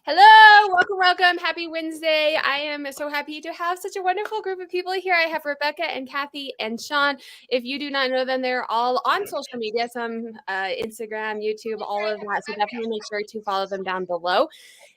Hello, welcome. Happy Wednesday. I am so happy to have such a wonderful group of people here. I have Rebecca and Kathy and Sean. If you do not know them, they're all on social media, some Instagram, YouTube, all of that. So definitely make sure to follow them down below.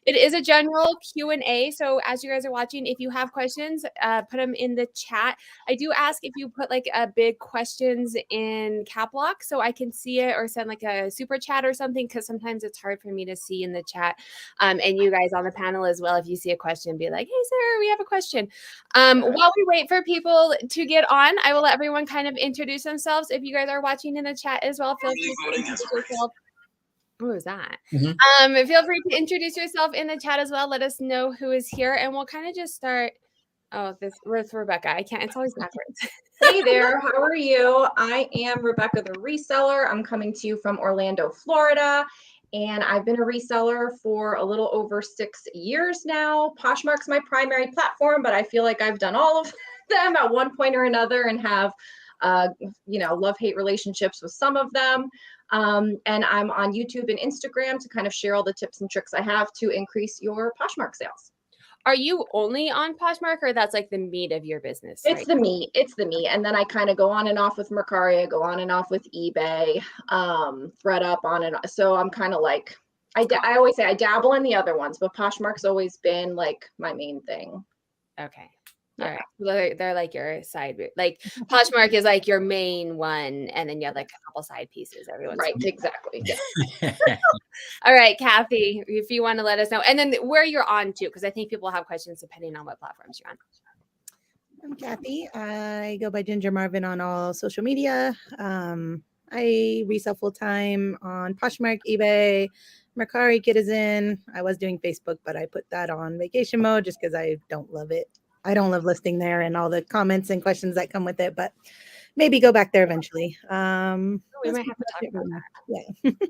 It is a general Q&A. So as you guys are watching, if you have questions, put them in the chat. I do ask if you put like a big questions in cap lock so I can see it, or send like a super chat or something, because sometimes it's hard for me to see in the chat. And you guys on the panel as well, if you see a question, be like, hey, sir, we have a question. While we wait for people to get on, I will let everyone kind of introduce themselves. If you guys are watching in the chat as well, feel free to introduce yourself. What was that? Feel free to introduce yourself in the chat as well. Let us know who is here, and we'll kind of just start. Oh, this with Rebecca. I can't. It's always backwards. Hey there. How are you? I am Rebecca, the reseller. I'm coming to you from Orlando, Florida, and I've been a reseller for a little over 6 years now. Poshmark's my primary platform, but I feel like I've done all of them at one point or another, and have, love-hate relationships with some of them. And I'm on YouTube and Instagram to kind of share all the tips and tricks I have to increase your Poshmark sales. Are you only on Poshmark, or that's like the meat of your business? It's the meat. It's the meat. And then I kind of go on and off with Mercari, go on and off with eBay, ThreadUp, on and on. So I'm kind of like, I always say I dabble in the other ones, but Poshmark's always been like my main thing. Okay. All right. So they're like your side, like Poshmark is like your main one, and then you have like a couple side pieces. Everyone's right. Exactly. Yeah. All right, Kathy, if you want to let us know, and then where you're on to, because I think people have questions depending on what platforms you're on. I'm Kathy. I go by Ginger Marvin on all social media. I resell full time on Poshmark, eBay, Mercari, Citizen. I was doing Facebook, but I put that on vacation mode just because I don't love it. I don't love listing there and all the comments and questions that come with it, but maybe go back there eventually. We might have to talk about that.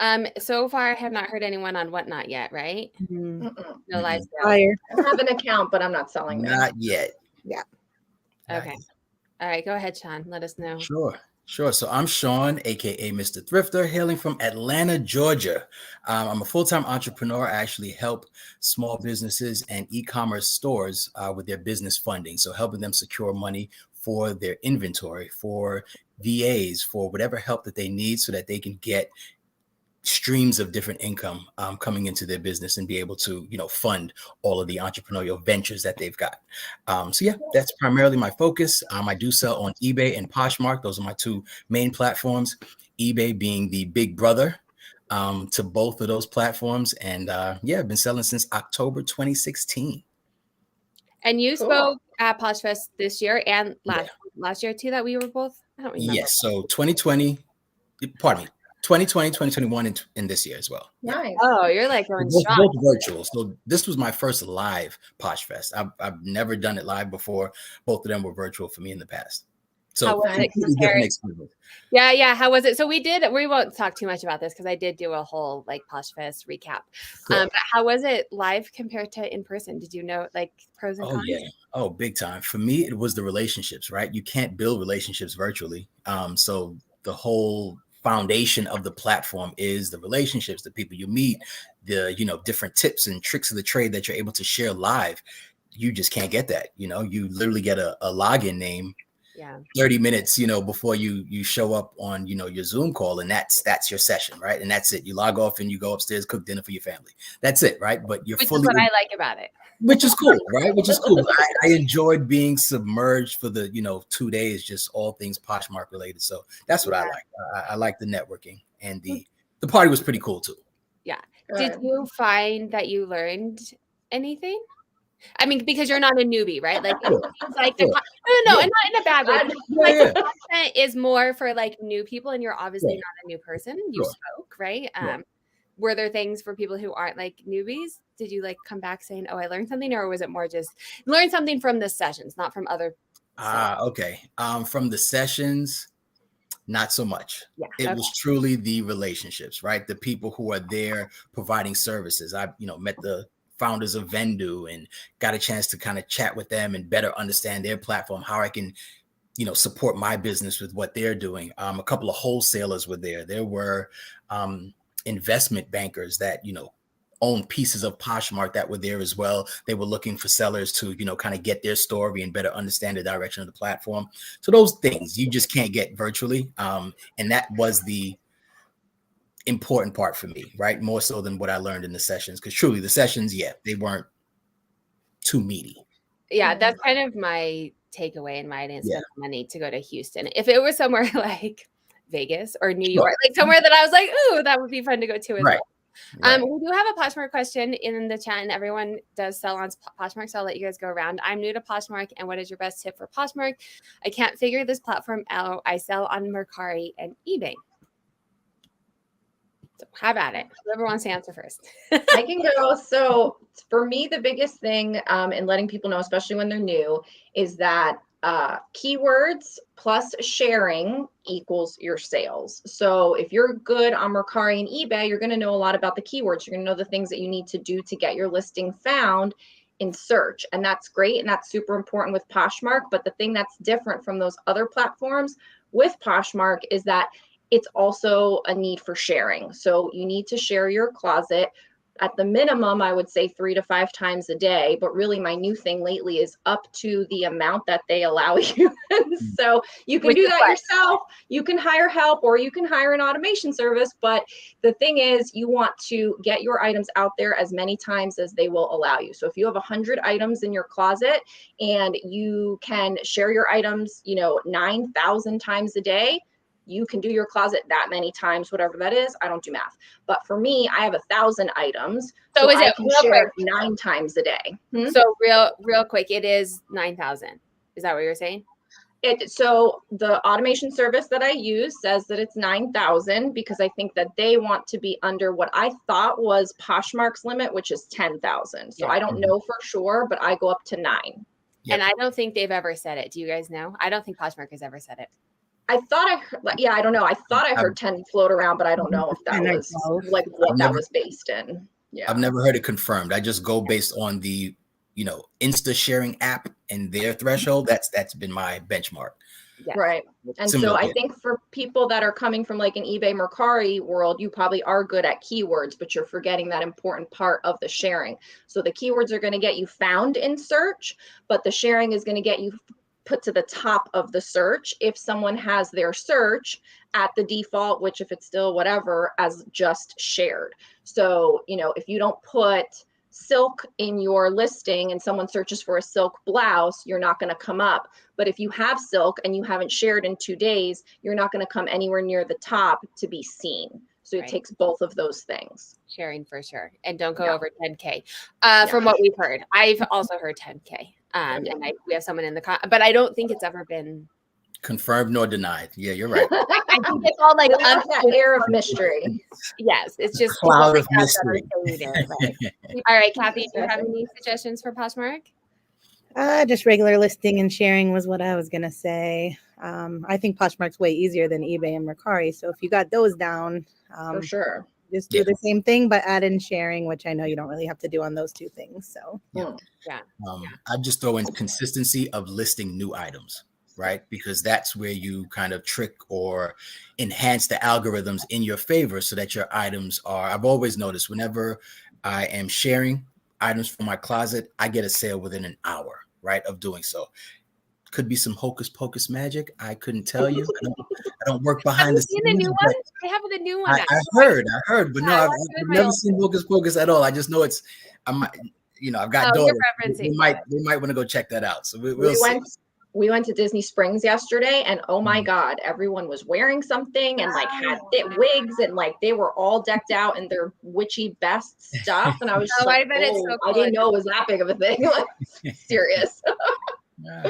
Yeah. So far, I have not heard anyone on Whatnot yet, right? No live sales. I have an account, but I'm not selling there. Not yet. Yeah. Okay. All right. Go ahead, Sean. Let us know. Sure. So I'm Sean, aka Mr. Thrifter, hailing from Atlanta, Georgia. I'm a full-time entrepreneur. I actually help small businesses and e-commerce stores with their business funding. So helping them secure money for their inventory, for VAs, for whatever help that they need, so that they can get streams of different income coming into their business and be able to, fund all of the entrepreneurial ventures that they've got. So yeah, that's primarily my focus. I do sell on eBay and Poshmark. Those are my two main platforms, eBay being the big brother to both of those platforms. And I've been selling since October 2016. And you spoke at PoshFest this year and last year too, that we were both, I don't remember. Yes, so 2020, 2021, and this year as well. Nice. Oh, you're like going strong. Both virtual. So this was my first live PoshFest. I've never done it live before. Both of them were virtual for me in the past. So how was it compared? Yeah. How was it? So we won't talk too much about this because I did do a whole like PoshFest recap. Cool. But how was it live compared to in person? Did you know like pros and cons? Oh, big time. For me, it was the relationships, right? You can't build relationships virtually. So the whole foundation of the platform is the relationships, the people you meet, the different tips and tricks of the trade that you're able to share live. You just can't get that. You literally get a login name 30 minutes before you show up on your Zoom call, and that's your session, right? And that's it. You log off and you go upstairs, cook dinner for your family. That's it, right? But you're which fully is what I like about it. Which is cool, right? Which is cool. I enjoyed being submerged for the 2 days, just all things Poshmark related. So that's what I like. I like the networking, and the party was pretty cool too. Yeah. Did you find that you learned anything? I mean, because you're not a newbie, right? Like, it's like no, and not in a bad way. The content is more for like new people, and you're obviously not a new person. You spoke, right? Were there things for people who aren't like newbies? Did you like come back saying, "Oh, I learned something," or was it more just learn something from the sessions, not from other? Okay. From the sessions, not so much. It was truly the relationships, right? The people who are there providing services. I, met the founders of Vendu and got a chance to kind of chat with them and better understand their platform, how I can, support my business with what they're doing. A couple of wholesalers were there. There were investment bankers that, own pieces of Poshmark that were there as well. They were looking for sellers to, kind of get their story and better understand the direction of the platform. So those things you just can't get virtually. And that was the important part for me, right? More so than what I learned in the sessions, because truly the sessions, they weren't too meaty. Yeah, that's kind of my takeaway and why I didn't spend the money to go to Houston. If it was somewhere like Vegas or New York, like somewhere that I was like, ooh, that would be fun to go to as well. Right. We do have a Poshmark question in the chat, and everyone does sell on Poshmark, so I'll let you guys go around. I'm new to Poshmark, and what is your best tip for Poshmark? I can't figure this platform out. I sell on Mercari and eBay. So have at it. Whoever wants to answer first. I can go. So for me, the biggest thing in letting people know, especially when they're new, is that keywords plus sharing equals your sales. So if you're good on Mercari and eBay, you're going to know a lot about the keywords. You're going to know the things that you need to do to get your listing found in search. And that's great. And that's super important with Poshmark. But the thing that's different from those other platforms with Poshmark is that it's also a need for sharing. So you need to share your closet. At the minimum, I would say 3 to 5 times a day, but really my new thing lately is up to the amount that they allow you. So you can do that yourself. You can hire help, or you can hire an automation service. But the thing is, you want to get your items out there as many times as they will allow you. So if you have 100 items in your closet and you can share your items, 9,000 times a day, you can do your closet that many times, whatever that is. I don't do math. But for me, I have 1,000 items. So I can share 9 times a day. So real quick, it is 9,000. Is that what you're saying? So the automation service that I use says that it's 9,000 because I think that they want to be under what I thought was Poshmark's limit, which is 10,000. So I don't know for sure, but I go up to 9. And I don't think they've ever said it. Do you guys know? I don't think Poshmark has ever said it. I thought I heard, I don't know. I thought I heard 10 float around, but I don't know if that was like what that was based in. Yeah. I've never heard it confirmed. I just go based on the, Insta sharing app and their threshold. That's been my benchmark. Yeah. Right. And so I think for people that are coming from like an eBay Mercari world, you probably are good at keywords, but you're forgetting that important part of the sharing. So the keywords are going to get you found in search, but the sharing is going to get you put to the top of the search if someone has their search at the default, which if it's still whatever, as just shared. So, if you don't put silk in your listing and someone searches for a silk blouse, you're not going to come up. But if you have silk and you haven't shared in 2 days, you're not going to come anywhere near the top to be seen. So it takes both of those things. Sharing for sure. And don't go over 10K. From what we've heard. I've also heard 10K. And we have someone in the but I don't think it's ever been confirmed nor denied. Yeah, you're right. I think it's all like that air of mystery. Yes, it's just cloud of mystery. All right, Kathy, do you have any suggestions for Poshmark? Just regular listing and sharing was what I was gonna say. I think Poshmark's way easier than eBay and Mercari. So if you got those down, for sure. Just do the same thing, but add in sharing, which I know you don't really have to do on those 2 things. So I just throw in consistency of listing new items, right? Because that's where you kind of trick or enhance the algorithms in your favor so that your items are, I've always noticed whenever I am sharing items from my closet, I get a sale within an hour, right, of doing so. Could be some hocus pocus magic. I couldn't tell you. I don't work behind the scenes. Have you seen the new one? They have the new one. I heard, but no, I've never seen hocus pocus at all. I just know it's, I've got daughters. We might want to go check that out. So we'll see. We went to Disney Springs yesterday, and oh my God, everyone was wearing something and like had wigs and like they were all decked out in their witchy best stuff. And I was just like, it's so cool. I didn't know it was that big of a thing. Like, serious.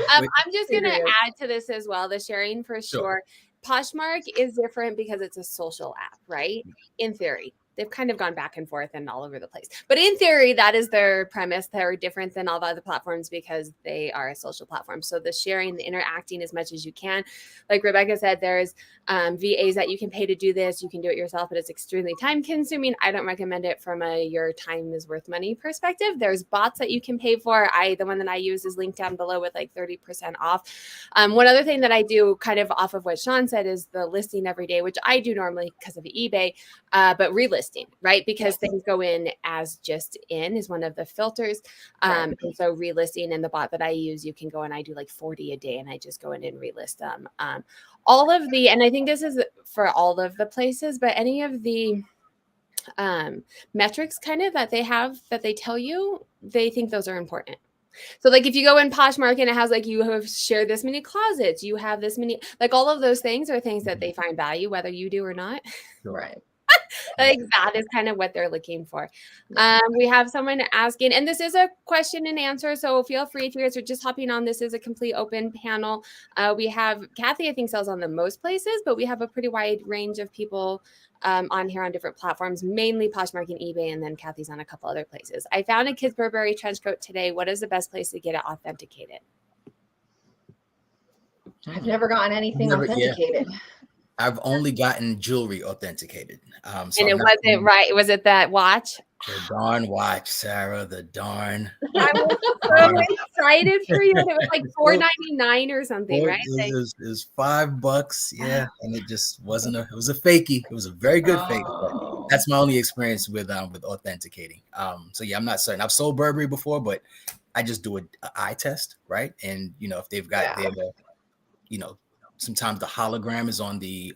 I'm just going to add to this as well, the sharing for sure. Poshmark is different because it's a social app, right? In theory. They've kind of gone back and forth and all over the place. But in theory, that is their premise. They're different than all the other platforms because they are a social platform. So the sharing, the interacting as much as you can. Like Rebecca said, there's VAs that you can pay to do this. You can do it yourself, but it's extremely time consuming. I don't recommend it from a your time is worth money perspective. There's bots that you can pay for. The one that I use is linked down below with like 30% off. One other thing that I do kind of off of what Sean said is the listing every day, which I do normally because of eBay, but relisting. relisting, right? Because things go in as just in is one of the filters. And so relisting in the bot that I use, you can go and I do like 40 a day and I just go in and relist them. All of the, and I think this is for all of the places, but any of the metrics kind of that they have that they tell you, they think those are important. So like if you go in Poshmark and it has like you have shared this many closets, you have this many, like all of those things are things that they find value, whether you do or not. Right. Like that is kind of what they're looking for. We have someone asking, and this is a question and answer, so feel free if you guys are just hopping on. This is a complete open panel. We have Kathy, I think, sells on the most places, but we have a pretty wide range of people on here on different platforms, mainly Poshmark and eBay, and then Kathy's on a couple other places. I found a kid's Burberry trench coat today. What is the best place to get it authenticated? I've never gotten anything authenticated. I've only gotten jewelry authenticated. So and it wasn't right. Was it that watch? The darn watch, Sarah. The darn. I was so excited for you. And it was like $4.99 or something, right? It was $5. Yeah. And it just wasn't it was a fakie. It was a very good fake. But that's my only experience with authenticating. So yeah, I'm not certain. I've sold Burberry before, but I just do an eye test, right? And if they've got sometimes the hologram is on the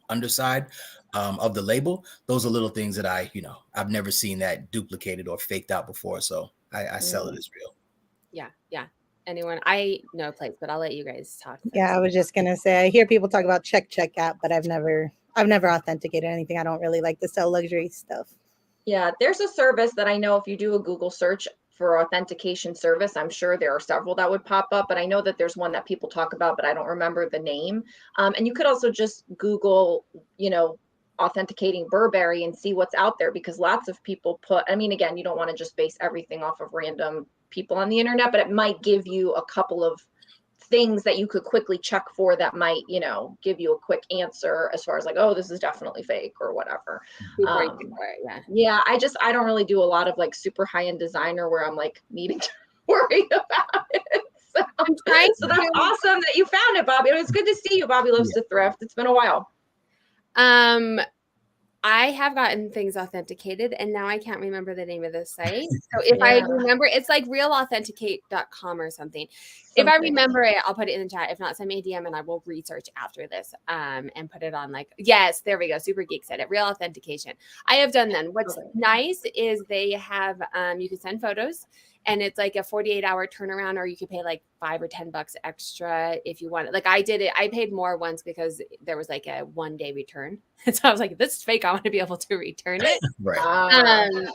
underside of the label. Those are little things that I've never seen that duplicated or faked out before. So I sell it as real. Yeah. Anyone? I know a place, but I'll let you guys talk. Yeah, I was just gonna say I hear people talk about checkout, but I've never authenticated anything. I don't really like to sell luxury stuff. Yeah, there's a service that I know if you do a Google search for authentication service, I'm sure there are several that would pop up, but I know that there's one that people talk about, but I don't remember the name. And you could also just Google, authenticating Burberry and see what's out there, because lots of people again, you don't want to just base everything off of random people on the internet, but it might give you a couple of things that you could quickly check for that might, give you a quick answer as far as like, oh, this is definitely fake or whatever. I don't really do a lot of like super high-end designer where I'm like needing to worry about it. So that's awesome that you found it, Bobby. It was good to see you. Bobby loves to thrift. It's been a while. I have gotten things authenticated and now I can't remember the name of the site. So if I remember, it's like realauthenticate.com or something. If I remember it, I'll put it in the chat. If not, send me a DM and I will research after this and put it on yes, there we go. Super Geek said it. Real authentication. I have done them. What's nice is they have, you can send photos and it's like a 48-hour turnaround, or you could pay like $5 or $10 extra if you want it. Like I did it. I paid more once because there was like a 1-day return. And so I was like, this is fake. I want to be able to return it. Right.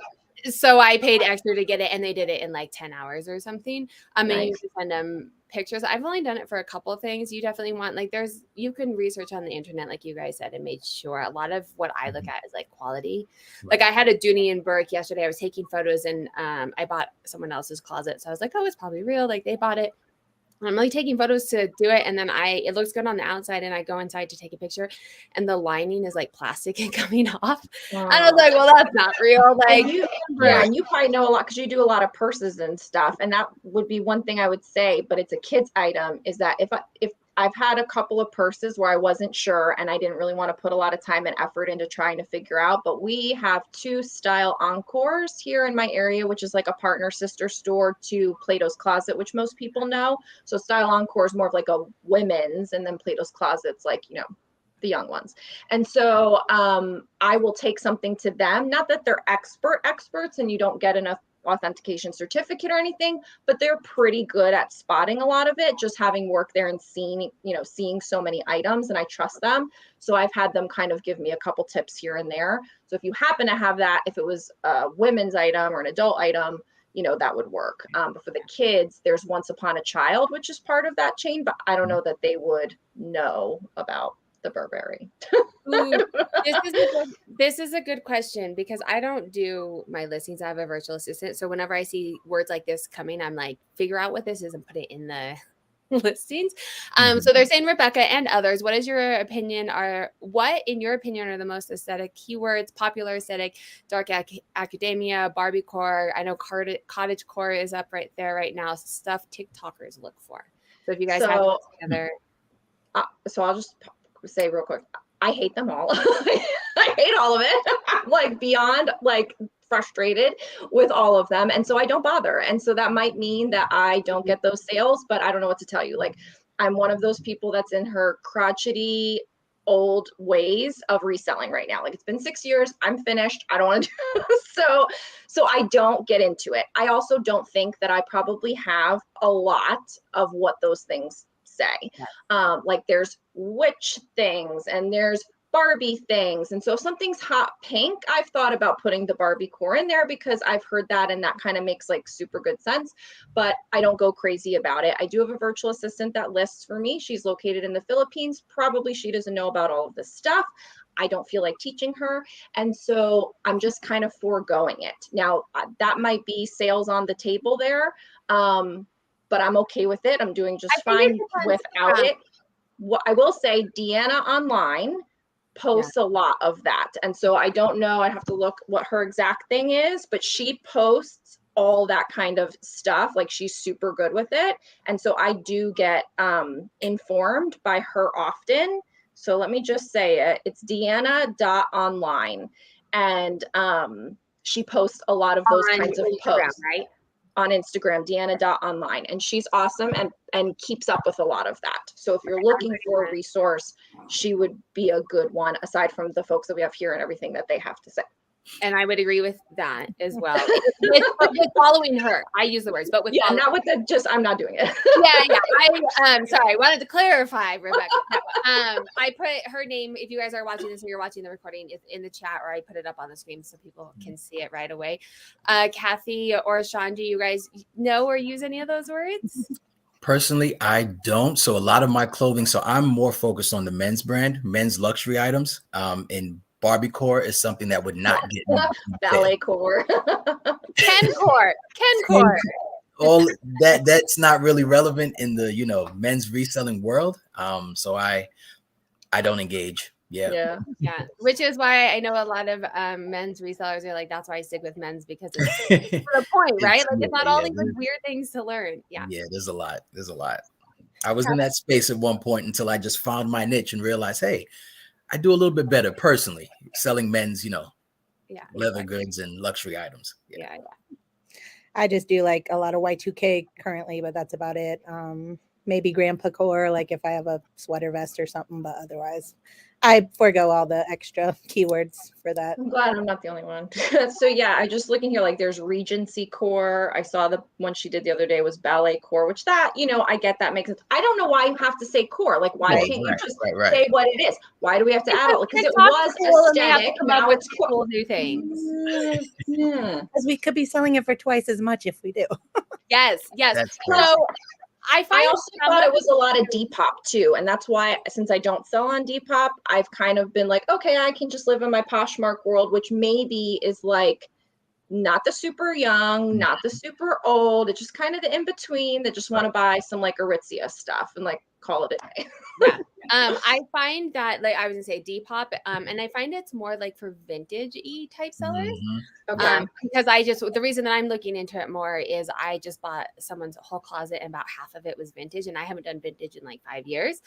So I paid extra to get it and they did it in like 10 hours or something. And you can send them pictures. I've only done it for a couple of things. You definitely want you can research on the internet, like you guys said, and made sure. A lot of what I look at is like quality. Like I had a Dooney and Burke yesterday. I was taking photos and I bought someone else's closet. So I was like, oh, it's probably real. Like they bought it. I'm like taking photos to do it. And then it looks good on the outside and I go inside to take a picture and the lining is like plastic and coming off. And I was like, well, that's not real. Like, and you probably know a lot because you do a lot of purses and stuff. And that would be one thing I would say, but it's a kid's item, is that if I've had a couple of purses where I wasn't sure and I didn't really want to put a lot of time and effort into trying to figure out, but we have 2 Style Encores here in my area, which is like a partner sister store to Plato's Closet, which most people know. So Style Encore is more of like a women's, and then Plato's Closet's like, the young ones. And so I will take something to them, not that they're experts and you don't get enough authentication certificate or anything, but they're pretty good at spotting a lot of it, just having worked there and seeing so many items, and I trust them. So I've had them kind of give me a couple tips here and there. So if you happen to have that, if it was a women's item or an adult item, that would work. But for the kids, there's Once Upon a Child, which is part of that chain, but I don't know that they would know about the Burberry. Ooh, this is a good question, because I don't do my listings. I have a virtual assistant. So whenever I see words like this coming, I'm like, figure out what this is and put it in the listings. So they're saying, Rebecca and others, what in your opinion are the most aesthetic keywords? Popular aesthetic, dark academia, Barbiecore. I know cottagecore is up right there right now. Stuff TikTokers look for. So if you guys have those together. So I'll just say real quick, I hate them all. I hate all of it. I'm like beyond like frustrated with all of them. And so I don't bother. And so that might mean that I don't get those sales, but I don't know what to tell you. Like I'm one of those people that's in her crotchety old ways of reselling right now. Like it's been 6 years. I'm finished. I don't want to do so I don't get into it. I also don't think that I probably have a lot of what those things say. Like there's witch things and there's Barbie things. And so if something's hot pink, I've thought about putting the Barbie core in there because I've heard that and that kind of makes like super good sense, but I don't go crazy about it. I do have a virtual assistant that lists for me. She's located in the Philippines. Probably she doesn't know about all of this stuff. I don't feel like teaching her. And so I'm just kind of foregoing it. Now that might be sales on the table there. But I'm okay with it. I'm doing just fine without it. What I will say, Deanna online posts a lot of that. And so I don't know, I have to look what her exact thing is, but she posts all that kind of stuff. Like she's super good with it. And so I do get informed by her often. So let me just say it. It's Deanna.online. And she posts a lot of those kinds of posts. Right? On Instagram, Deanna.online, and she's awesome and keeps up with a lot of that. So if you're looking for a resource, she would be a good one aside from the folks that we have here and everything that they have to say. And I would agree with that as well. with following her, I use the words, but with not with the just. I'm not doing it. I sorry, I wanted to clarify, Rebecca. I put her name. If you guys are watching this or you're watching the recording, it's in the chat, or I put it up on the screen so people can see it right away. Kathy or Sean, do you guys know or use any of those words? Personally, I don't. So a lot of my clothing. So I'm more focused on the men's brand, men's luxury items. In Barbie core is something that would not get me ballet core. Ken core. All that's not really relevant in the men's reselling world. So I don't engage. Yeah. Which is why I know a lot of men's resellers are like, that's why I stick with men's, because it's the point, right? Like it's not all these like weird things to learn. Yeah, there's a lot. I was in that space at one point until I just found my niche and realized, hey, I do a little bit better personally selling men's, leather goods and luxury items. Yeah. I just do like a lot of Y2K currently, but that's about it. Maybe grandpa core, like if I have a sweater vest or something, but otherwise I forego all the extra keywords for that. I'm glad I'm not the only one. So yeah, I just looking here, like there's Regency core. I saw the one she did the other day was ballet core, which that, I get that makes sense. I don't know why you have to say core. Like why can't you just say what it is? Why do we have to add it? Because it was aesthetic. Now it's cool new things. Because we could be selling it for twice as much if we do. Yes. So I also thought it was a lot of Depop too. And that's why, since I don't sell on Depop, I've kind of been like, okay, I can just live in my Poshmark world, which maybe is like not the super young, not the super old. It's just kind of the in-between that just want to buy some like Aritzia stuff and like call it a day. I find that, like I was gonna say Depop, and I find it's more like for vintage-y type sellers. Okay. Because the reason that I'm looking into it more is I just bought someone's whole closet and about half of it was vintage, and I haven't done vintage in like 5 years.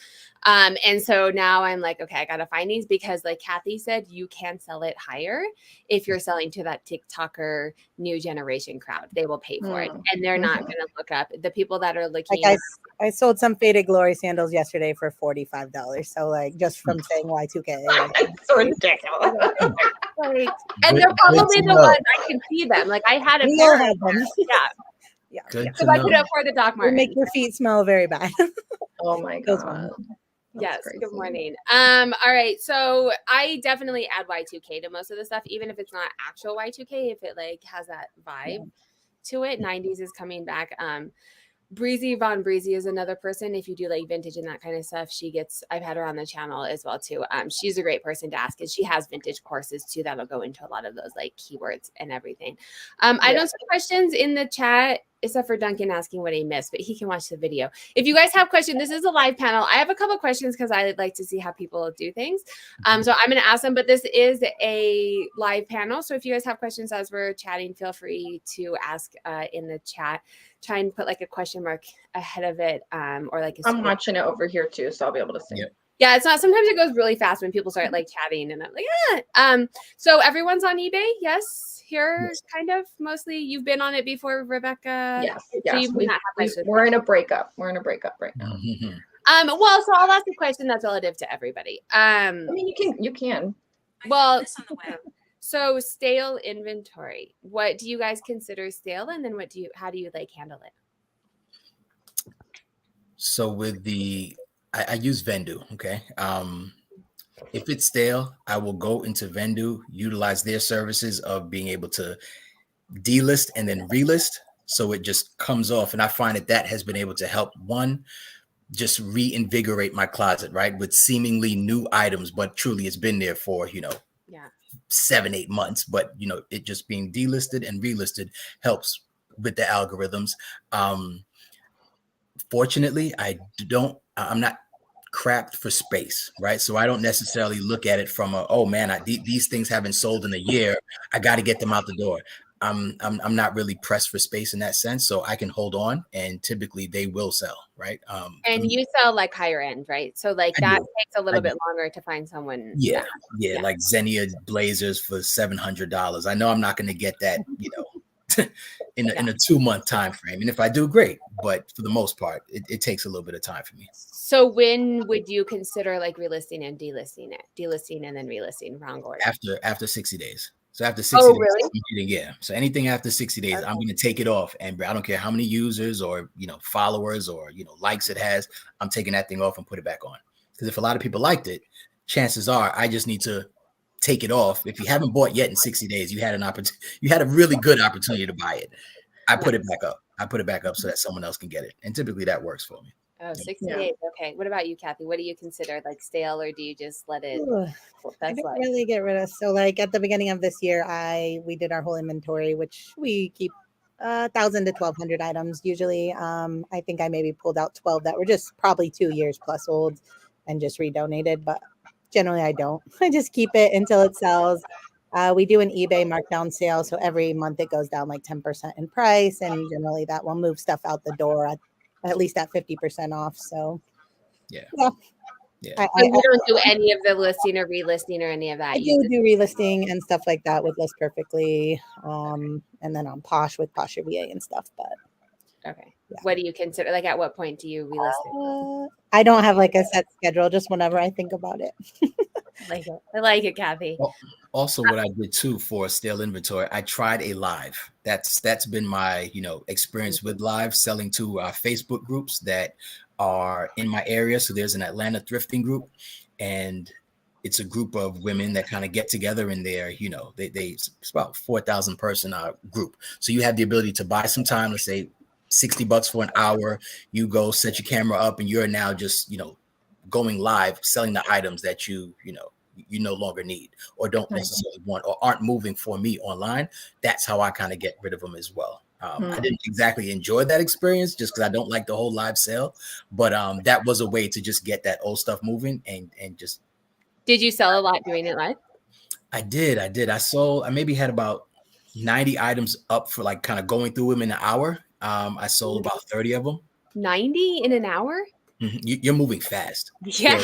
And so now I'm like, okay, I gotta find these, because like Kathy said, you can sell it higher if you're selling to that TikToker new generation crowd. They will pay for it, and they're not gonna look up the people that are looking. Like I sold some faded glory sandals yesterday for $45. So like just from saying Y2K. It's so ridiculous. And they're probably the ones I can see them. Like I had a pair of them. Yeah. Because I could afford the Doc Martens. Make your feet smell very bad. Oh my God. Yes. Crazy. Good morning. All right. So I definitely add Y2K to most of the stuff, even if it's not actual Y2K, if it like has that vibe to it. 90s is coming back. Breezy Von Breezy is another person. If you do like vintage and that kind of stuff, I've had her on the channel as well too. She's a great person to ask, and she has vintage courses too that'll go into a lot of those like keywords and everything. I don't see questions in the chat except for Duncan asking what he missed, but he can watch the video. If you guys have questions, this is a live panel. I have a couple questions because I like to see how people do things. So I'm going to ask them, but this is a live panel. So if you guys have questions as we're chatting, feel free to ask in the chat. Try and put like a question mark ahead of it, or like I'm watching it over here too, so I'll be able to see. Yeah, it's not. Sometimes it goes really fast when people start like chatting, and I'm like, so everyone's on eBay, yes. Here, Yes. kind of mostly. You've been on it before, Rebecca. Yes, So yes. you may not have much to We're in a breakup. We're in a breakup right now. Mhm. Well, so I'll ask a question that's relative to everybody. I mean, you can. Well, so stale inventory. What do you guys consider stale, and then how do you like handle it? So with I use Vendu. Okay. If it's stale, I will go into Vendu, utilize their services of being able to delist and then relist. So it just comes off. And I find that has been able to help one, just reinvigorate my closet, right? With seemingly new items, but truly it's been there for, Yeah. 7-8 months, but it just being delisted and relisted helps with the algorithms. Fortunately, I'm not crapped for space, right? So I don't necessarily look at it from oh man, these things haven't sold in a year. I got to get them out the door. I'm not really pressed for space in that sense, so I can hold on, and typically they will sell, right? And you sell like higher end, right? So like that takes a little bit longer to find someone. Yeah, like Xenia blazers for $700. I know I'm not going to get that, in a 2-month time frame. And if I do, great. But for the most part, it takes a little bit of time for me. So when would you consider like relisting and delisting it? Delisting and then relisting, wrong order. After 60 days. So after 60 days, really? Yeah. So anything after 60 days, I'm going to take it off. And I don't care how many users or, followers or, likes it has. I'm taking that thing off and put it back on. Because if a lot of people liked it, chances are I just need to take it off. If you haven't bought yet in 60 days, you had a really good opportunity to buy it. I put it back up. So that someone else can get it. And typically that works for me. Oh, 60 days. Okay. What about you, Kathy? What do you consider like stale, or do you just let it? I don't really get rid of. So like at the beginning of this year, we did our whole inventory, which we keep 1,000 to 1,200 items usually. I think I maybe pulled out 12 that were just probably 2 years plus old and just redonated, but generally I don't. I just keep it until it sells. We do an eBay markdown sale, so every month it goes down like 10% in price, and generally that will move stuff out the door at least at 50% off. So yeah. So you don't do any of the listing or relisting or any of that? I do relisting and stuff like that with List Perfectly, and then on Posh with Posh VA and stuff. But okay, what do you consider? Like, at what point do you relist it? I don't have like a set schedule, just whenever I think about it. I like it, Kathy. Also, what I did too for stale inventory, I tried a live. That's been my experience with live selling to Facebook groups that are in my area. So there's an Atlanta thrifting group, and it's a group of women that kind of get together in there. It's about 4,000 person group. So you have the ability to buy some time. Let's say $60 for an hour. You go set your camera up, and you're now just going live selling the items that you no longer need or don't necessarily want or aren't moving for me online. That's how I kind of get rid of them as well. I didn't exactly enjoy that experience just because I don't like the whole live sale, but that was a way to just get that old stuff moving and just. Did you sell a lot doing it live? I did. I maybe had about 90 items up for like kind of going through them in an hour. I sold about 30 of them. 90 in an hour? You're moving fast. Yeah.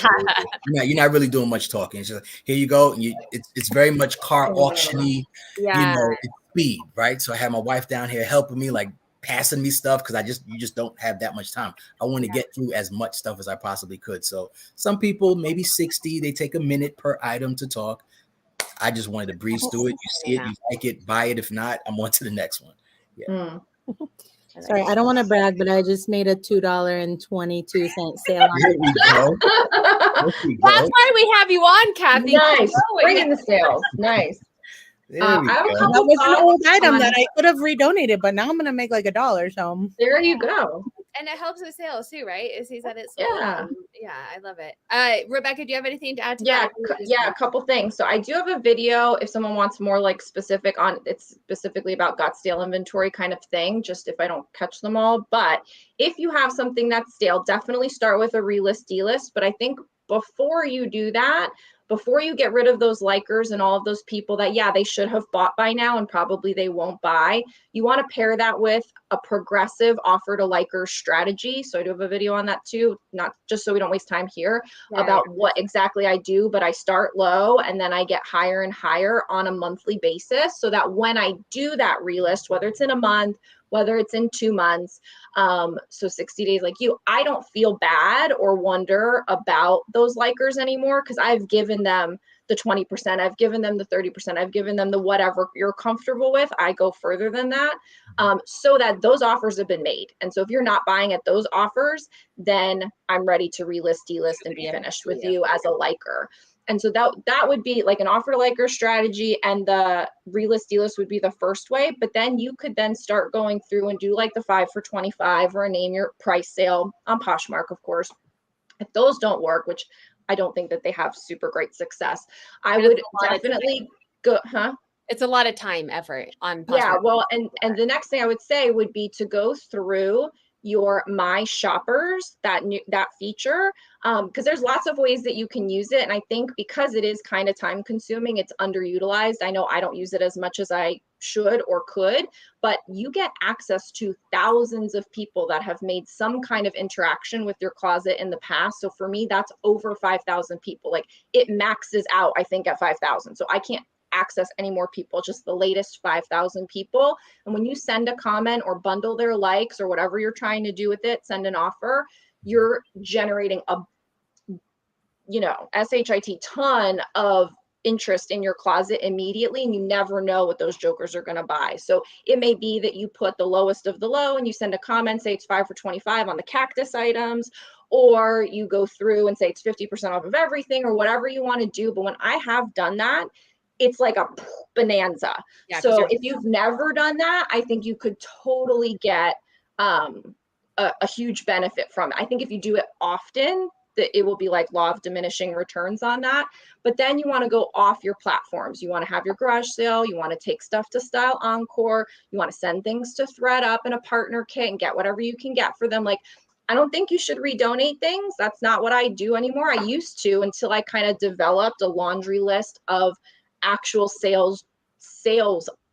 You're not really doing much talking. It's just like, here you go. And it's very much car auction-y, it's speed, right? So I had my wife down here helping me, like passing me stuff because you just don't have that much time. I want to get through as much stuff as I possibly could. So some people, maybe 60, they take a minute per item to talk. I just wanted to breeze through it. You see it, you like it, buy it. If not, I'm on to the next one. Yeah. Sorry, I don't want to brag, but I just made a $2.22 sale. Here we go. That's why we have you on, Kathy. Nice. Bring in the sales. Nice. I have a that was an old item that I could have redonated, but now I'm going to make like $1. So there you go. And it helps with sales too, right? Is he said it's yeah. I love it. Rebecca, do you have anything to add to that? A couple things. So I do have a video if someone wants more like specific on it's specifically about got stale inventory kind of thing, just if I don't catch them all. But if you have something that's stale, definitely start with a relist delist. But I think before you do that, before you get rid of those likers and all of those people that, yeah, they should have bought by now and probably they won't buy, you want to pair that with a progressive offer to liker strategy. So I do have a video on that too, not just so we don't waste time here about what exactly I do, but I start low and then I get higher and higher on a monthly basis, so that when I do that relist, whether it's in a month, whether it's in 2 months, so 60 days like you, I don't feel bad or wonder about those likers anymore, because I've given them the 20%, I've given them the 30%, I've given them the whatever you're comfortable with. I go further than that, so that those offers have been made. And so if you're not buying at those offers, then I'm ready to relist, delist, and be finished with you as a liker. And so that would be like an offer to liker strategy, and the relist delist would be the first way. But then you could then start going through and do like the 5 for 25 or a name your price sale on Poshmark, of course. If those don't work, which I don't think that they have super great success, I would definitely go, It's a lot of time, effort on Poshmark. Yeah, well, and the next thing I would say would be to go through your My Shoppers, that feature, because there's lots of ways that you can use it. And I think because it is kind of time consuming, it's underutilized. I know I don't use it as much as I should or could, but you get access to thousands of people that have made some kind of interaction with your closet in the past. So for me, that's over 5,000 people. Like, it maxes out, I think, at 5,000. So I can't access any more people, just the latest 5,000 people. And when you send a comment or bundle their likes or whatever you're trying to do with it, send an offer, you're generating a, SHIT ton of interest in your closet immediately, and you never know what those jokers are going to buy. So it may be that you put the lowest of the low and you send a comment, say it's 5 for 25 on the cactus items, or you go through and say it's 50% off of everything, or whatever you want to do. But when I have done that, it's like a bonanza. Yeah, so if you've never done that, I think you could totally get a huge benefit from it. I think if you do it often, that it will be like law of diminishing returns on that. But then you want to go off your platforms. You want to have your garage sale. You want to take stuff to Style Encore. You want to send things to ThredUp in a partner kit and get whatever you can get for them. Like, I don't think you should redonate things. That's not what I do anymore. I used to, until I kind of developed a laundry list of actual sales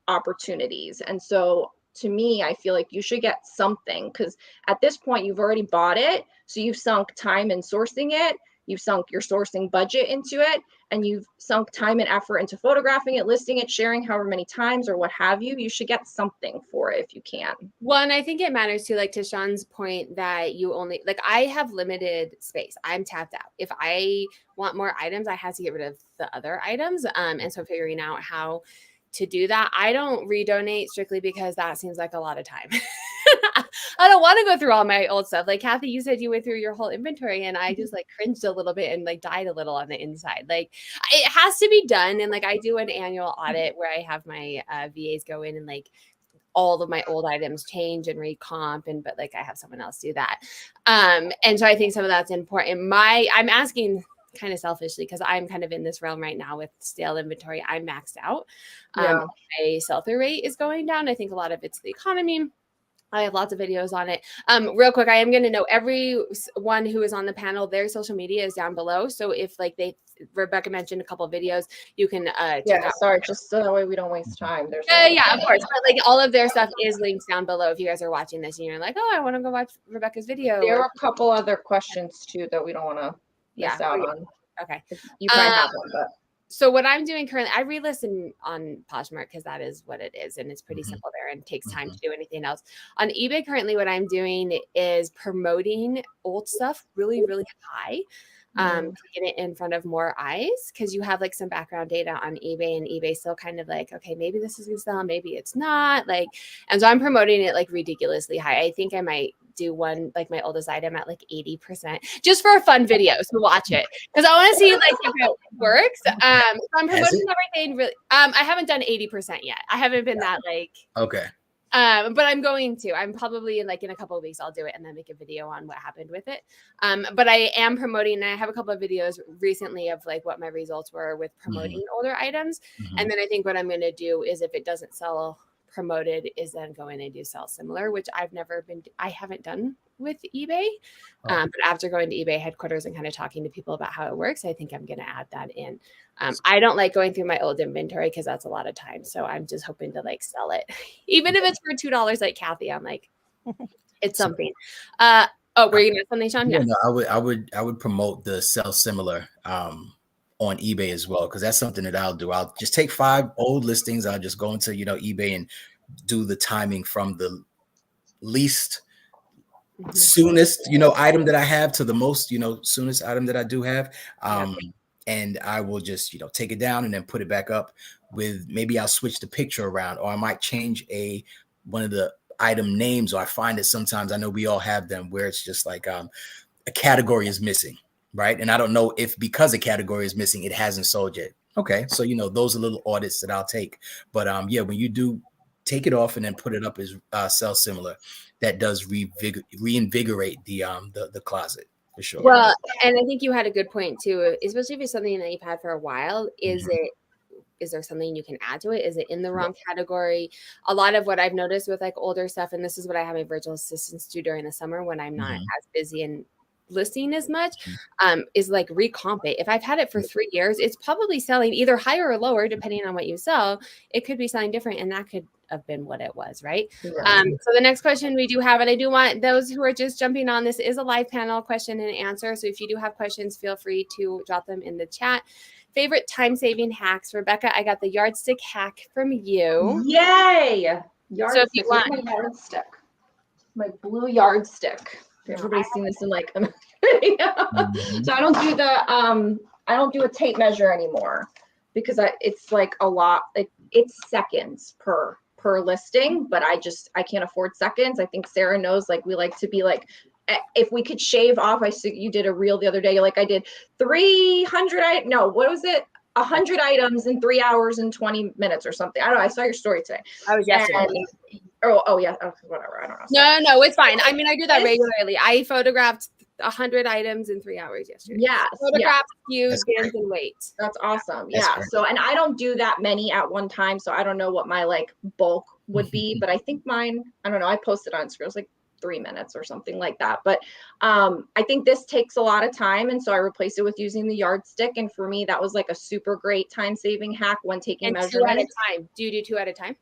opportunities. And so to me, I feel like you should get something, because at this point you've already bought it. So you've sunk time in sourcing it. You've sunk your sourcing budget into it, and you've sunk time and effort into photographing it, listing it, sharing however many times or what have you. You should get something for it if you can. Well, and I think it matters too, like to Sean's point, that you only, like, I have limited space. I'm tapped out. If I want more items, I have to get rid of the other items. And so figuring out how to do that. I don't redonate strictly because that seems like a lot of time. I don't want to go through all my old stuff. Like, Kathy, you said you went through your whole inventory, and I just like cringed a little bit and like died a little on the inside. Like, it has to be done. And like, I do an annual audit where I have my VAs go in and like all of my old items change and recomp, but like I have someone else do that. And so I think some of that's important. I'm asking kind of selfishly, because I'm kind of in this realm right now with stale inventory. I'm maxed out. My sell-through rate is going down. I think a lot of it's the economy. I have lots of videos on it. Real quick, I am going to know everyone who is on the panel, their social media is down below. So if like Rebecca mentioned a couple of videos, you can check out. Sorry, just so that way we don't waste time. There's of course. But like all of their stuff is linked down below if you guys are watching this and you're like, oh, I want to go watch Rebecca's video. There are a couple other questions too that we don't want to miss out on. Okay. You probably have one, but. So what I'm doing currently, I re-listen on Poshmark because that is what it is. And it's pretty simple there and takes time to do anything else. On eBay currently, what I'm doing is promoting old stuff really, really high. To get it in front of more eyes, because you have like some background data on eBay, and eBay still kind of like, okay, maybe this is gonna sell, maybe it's not, like, and so I'm promoting it like ridiculously high. I think I might do one, like my oldest item at like 80%, just for a fun video. So watch it, because I want to see like if it works. So I'm promoting everything really. I haven't done 80% yet. I haven't been that like. Okay. But I'm going to. I'm probably in a couple of weeks I'll do it and then make a video on what happened with it. But I am promoting, and I have a couple of videos recently of like what my results were with promoting older items. And then I think what I'm going to do is, if it doesn't sell promoted, is then go in and do sell similar, which I haven't done with eBay. Oh. But after going to eBay headquarters and kind of talking to people about how it works, I think I'm going to add that in. I don't like going through my old inventory because that's a lot of time. So I'm just hoping to like sell it. Even if it's for $2 like Kathy, I'm like, it's something. Were you gonna say something, Sean? Yeah, no, I would promote the sell similar on eBay as well, because that's something that I'll do. I'll just take 5 old listings. I'll just go into eBay and do the timing from the least soonest item that I have to the most soonest item that I do have. And I will just take it down and then put it back up with, maybe I'll switch the picture around, or I might change one of the item names, or I find that sometimes, I know we all have them, where it's just like a category is missing, right? And I don't know if because a category is missing, it hasn't sold yet. Okay, so those are little audits that I'll take. But yeah, when you do take it off and then put it up as sell similar, that does reinvigorate the closet for sure. Well, and I think you had a good point too, especially if it's something that you've had for a while. Is there something you can add to it? Is it in the wrong category? A lot of what I've noticed with like older stuff, and this is what I have my virtual assistants do during the summer when I'm not as busy and listing as much, is like recomp it. If I've had it for 3 years, it's probably selling either higher or lower, depending on what you sell. It could be selling different, and that could have been what it was, right? So the next question we do have, and I do want those who are just jumping on, this is a live panel question and answer. So if you do have questions, feel free to drop them in the chat. Favorite time-saving hacks, Rebecca? I got the yardstick hack from you. Yay! Yardstick. So if you want, my yardstick, my blue yardstick. Everybody's seen this in like a video. So I don't do a tape measure anymore, because it's like a lot. It's seconds per listing, but I can't afford seconds. I think Sarah knows, like, we like to be like, if we could shave off, you did a reel the other day, like I did 100 items in 3 hours and 20 minutes or something. I don't know. I saw your story today. I was yesterday. Whatever. I don't know. No, it's fine. I mean, I do that regularly. I photographed 100 items in 3 hours yesterday. Yes. Photographed, views, bins, and weight. That's awesome. So, and I don't do that many at one time, so I don't know what my like bulk would be, but I think mine, I don't know. I posted on Instagram, it was like 3 minutes or something like that. But I think this takes a lot of time, and so I replaced it with using the yardstick. And for me, that was like a super great time-saving hack when taking measurements. 2 at a time. Do you do 2 at a time?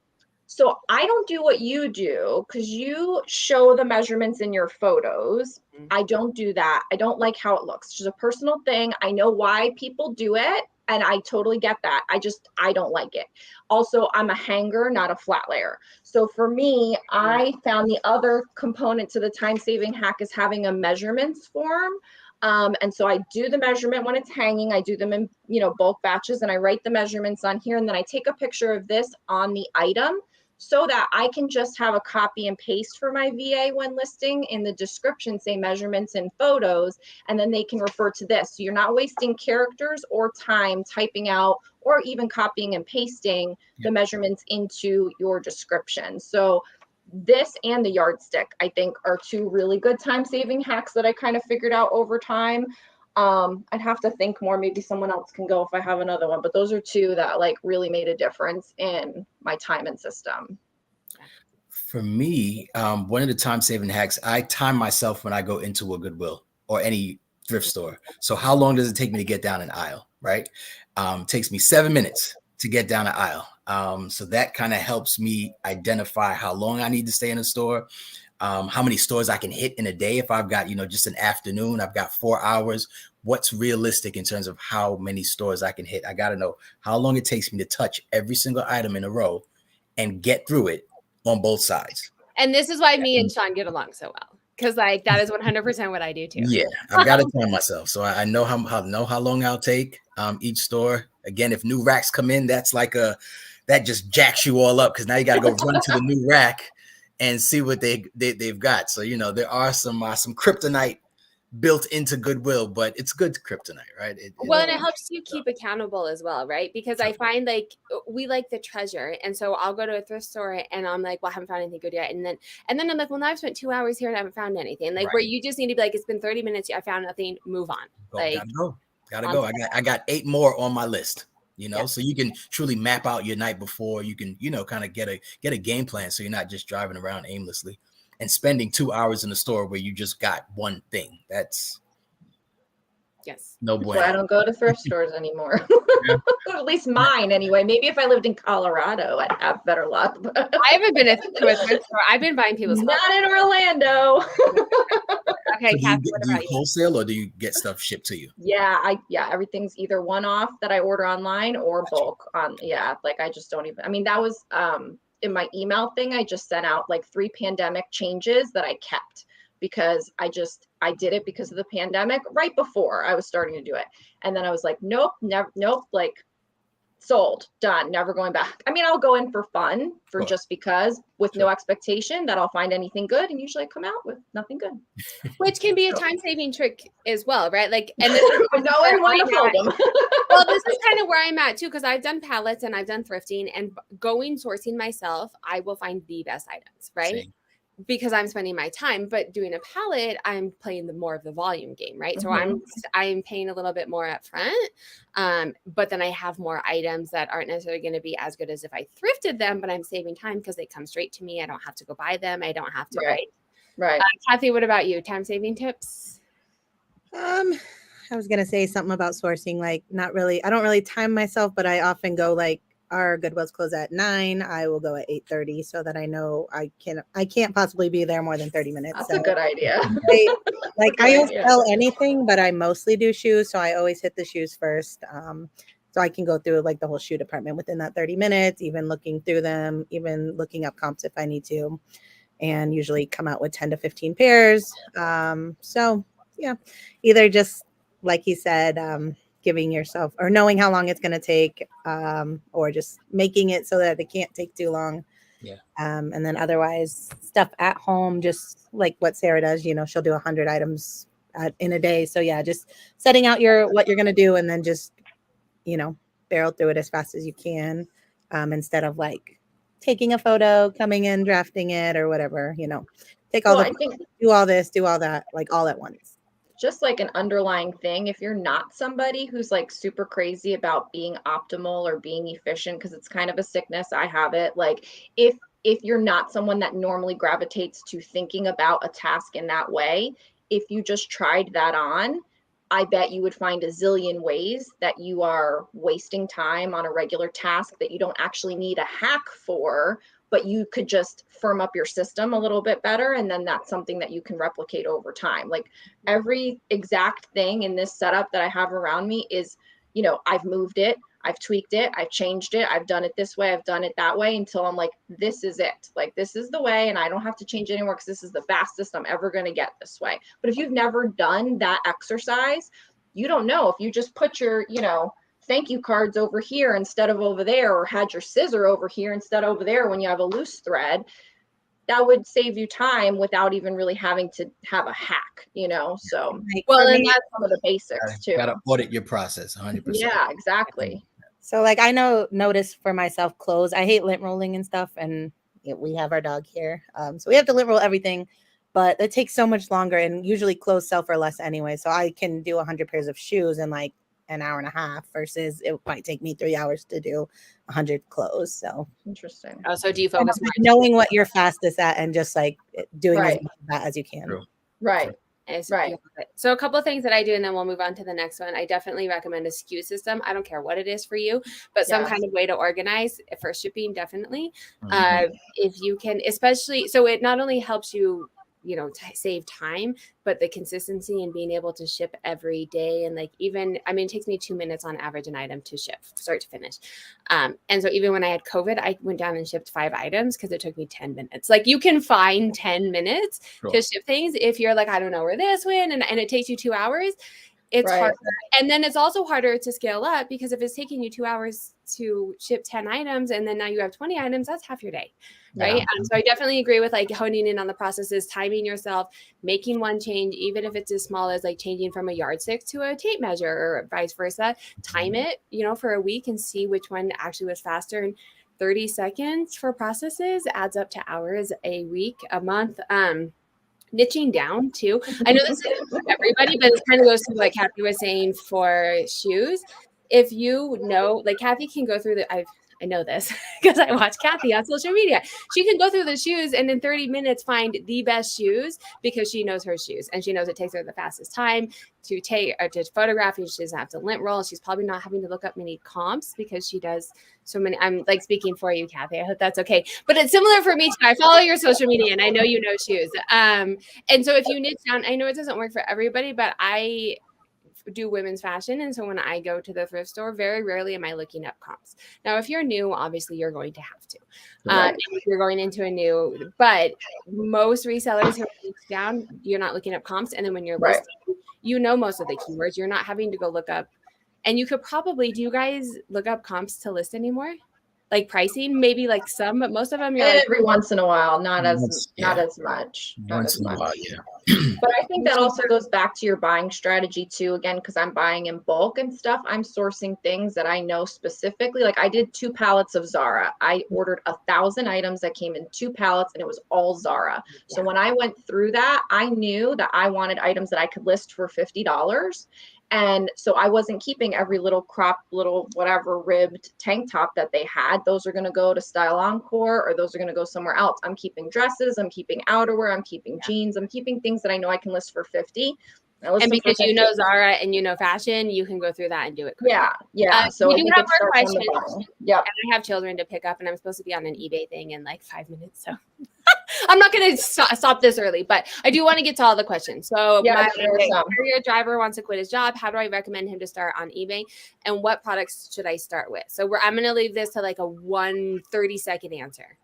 So I don't do what you do, because you show the measurements in your photos. I don't do that. I don't like how it looks. It's just a personal thing. I know why people do it, and I totally get that. I don't like it. Also, I'm a hanger, not a flat layer. So for me, I found the other component to the time-saving hack is having a measurements form. And so I do the measurement when it's hanging. I do them in, bulk batches, and I write the measurements on here. And then I take a picture of this on the item, so that I can just have a copy and paste for my VA when listing in the description, say measurements and photos, and then they can refer to this. So you're not wasting characters or time typing out or even copying and pasting the measurements into your description. So this and the yardstick, I think, are 2 really good time-saving hacks that I kind of figured out over time. I'd have to think more. Maybe someone else can go if I have another one, but those are 2 that like really made a difference in my time and system. For me, one of the time-saving hacks, I time myself when I go into a Goodwill or any thrift store. So how long does it take me to get down an aisle, right? It takes me 7 minutes to get down an aisle. So that kind of helps me identify how long I need to stay in a store. How many stores I can hit in a day. If I've got, just an afternoon, I've got 4 hours. What's realistic in terms of how many stores I can hit? I got to know how long it takes me to touch every single item in a row and get through it on both sides. And this is why me and Sean get along so well, because like that is 100% what I do too. Yeah, I've got to time myself, so I know how long I'll take each store. Again, if new racks come in, that's like that just jacks you all up, because now you got to go run to the new rack and see what they've got. So there are some kryptonite built into Goodwill, but it's good kryptonite, right? And it helps you keep accountable as well, right? Because I find like we like the treasure, and so I'll go to a thrift store and I'm like, well, I haven't found anything good yet, and then I'm like, well, now I've spent 2 hours here and I haven't found anything. Like, where you just need to be like, it's been 30 minutes, I found nothing, move on. Gotta go. I got 8 more on my list. So you can truly map out your night before. You can, kind of get a game plan, so you're not just driving around aimlessly. and spending 2 hours in the store where you just got one thing. That's Yes. no That's why I bueno. don't go to thrift stores anymore. Yeah. At least mine anyway. Maybe if I lived in Colorado, I'd have better luck. But I haven't been to a thrift store. I've been buying people's not clothes. in Orlando. Okay, So Kathy, what do you about you? wholesale or do you get stuff shipped to you? Yeah, everything's either one-off that I order online or bulk on. Yeah, like I just don't even. I mean, that was in my email thing. I just sent out like 3 pandemic changes that I kept because I did it because of the pandemic right before I was starting to do it, and then I was like, nope, never, nope, like sold, done, never going back. I mean, I'll go in for fun, for Sure. just because, with Sure. no expectation that I'll find anything good, and usually I come out with nothing good. Which can be a time-saving trick as well, right? Like, and this is But knowing when to fold them. well, this is kind of where I'm at too, because I've done pallets and I've done thrifting, and going sourcing myself, I will find the best items, right? Same. Because I'm spending my time. But doing a pallet, I'm playing the more of the volume game, right? So Mhm. I'm paying a little bit more up front, but then I have more items that aren't necessarily going to be as good as if I thrifted them, but I'm saving time because they come straight to me. I don't have to go buy them. I don't have to, right? Right. Kathy, what about you? Time saving tips? I was gonna say something about sourcing, like not really. I don't really time myself, but I often go like our Goodwill's close at 9. I will go at 8:30 so that I know I can't possibly be there more than 30 minutes. That's So a good idea. I don't sell anything, but I mostly do shoes, so I always hit the shoes first. So I can go through like the whole shoe department within that 30 minutes, even looking through them, even looking up comps if I need to, and usually come out with 10 to 15 pairs. So yeah, either just like he said, giving yourself or knowing how long it's going to take, or just making it so that it can't take too long. Yeah. And then otherwise stuff at home, just like what Sarah does, she'll do 100 items in a day. So yeah, just setting out what you're going to do, and then just, barrel through it as fast as you can, instead of like taking a photo, coming in, drafting it or whatever, take all Well, the, I think do all this, do all that, like all at once. just like an underlying thing, if you're not somebody who's like super crazy about being optimal or being efficient, because it's kind of a sickness, I have it, like if you're not someone that normally gravitates to thinking about a task in that way, if you just tried that on, I bet you would find a zillion ways that you are wasting time on a regular task that you don't actually need a hack for, but you could just firm up your system a little bit better. And then that's something that you can replicate over time. Like every exact thing in this setup that I have around me is, I've moved it, I've tweaked it, I've changed it, I've done it this way, I've done it that way, until I'm like, this is it. Like, this is the way, and I don't have to change anymore because this is the fastest I'm ever going to get this way. But if you've never done that exercise, you don't know. If you just put your, thank you cards over here instead of over there, or had your scissor over here instead of over there when you have a loose thread, that would save you time without even really having to have a hack, so Like, Well, for and me, that's some of the basics too. Gotta audit your process 100%. Yeah, exactly. so like I notice for myself, clothes, I hate lint rolling and stuff, and we have our dog here, so we have to lint roll everything, but it takes so much longer, and usually clothes sell for less anyway, so I can do 100 pairs of shoes in like an hour and a half versus it might take me 3 hours to do 100 clothes. So Interesting. oh, so do you focus more knowing what you're fastest at and just like doing as Right. much of that as you can. True. Right. Right. So a couple of things that I do, and then we'll move on to the next one. I definitely recommend a SKU system. I don't care what it is for you, but some Yes. kind of way to organize for shipping, definitely. Mhm. If you can, especially, so it not only helps you, save time, but the consistency and being able to ship every day. And like, even, I mean, it takes me 2 minutes on average an item to ship start to finish. And so even when I had COVID, I went down and shipped 5 items because it took me 10 minutes. Like, you can find 10 minutes Sure. to ship things. If you're like, I don't know where this went, and it takes you 2 hours, it's Right. harder. And then it's also harder to scale up, because if it's taking you 2 hours to ship 10 items and then now you have 20 items, that's half your day. Right. Yeah. So I definitely agree with like honing in on the processes, timing yourself, making one change, even if it's as small as like changing from a yardstick to a tape measure or vice versa. Time it, for a week and see which one actually was faster. And 30 seconds for processes adds up to hours a week, a month. Niching down too. I know this isn't for everybody, but it kind of goes to what Kathy was saying for shoes. If you know, like Kathy can go through I I know this because I watch Kathy on social media. She can go through the shoes and in 30 minutes find the best shoes because she knows her shoes and she knows it takes her the fastest time to take or to photograph. She doesn't have to lint roll. She's probably not having to look up many comps because she does so many. I'm like speaking for you, Kathy. I hope that's okay. But it's similar for me too. I follow your social media and I know you know shoes. And so if you niche down, I know it doesn't work for everybody, but I do women's fashion. And so when I go to the thrift store, very rarely am I looking up comps. Now, if you're new, obviously you're going to have to. If you're going into a new, but most resellers who are down, you're not looking up comps. And then when you're listing, you know most of the keywords. You're not having to go look up. And you could probably, do you guys look up comps to list anymore? Like pricing, maybe like some, but most of them you're every once in a while, not as much. Once in a while, yeah. But I think that also goes back to your buying strategy too, again, because I'm buying in bulk and stuff. I'm sourcing things that I know specifically. Like I did 2 pallets of Zara. I ordered 1,000 items that came in 2 pallets and it was all Zara. So when I went through that, I knew that I wanted items that I could list for $50. And so I wasn't keeping every little crop, little whatever ribbed tank top that they had. Those are going to go to Style Encore or those are going to go somewhere else. I'm keeping dresses, I'm keeping outerwear, I'm keeping jeans, I'm keeping things that I know I can list for 50. And because you know Zara and you know fashion, you can go through that and do it quickly. Yeah. So we do have more questions. Yeah. And I have children to pick up and I'm supposed to be on an eBay thing in like 5 minutes. So I'm not going to stop this early, but I do want to get to all the questions. So my career driver wants to quit his job. How do I recommend him to start on eBay? And what products should I start with? So I'm going to leave this to like a 30-second answer.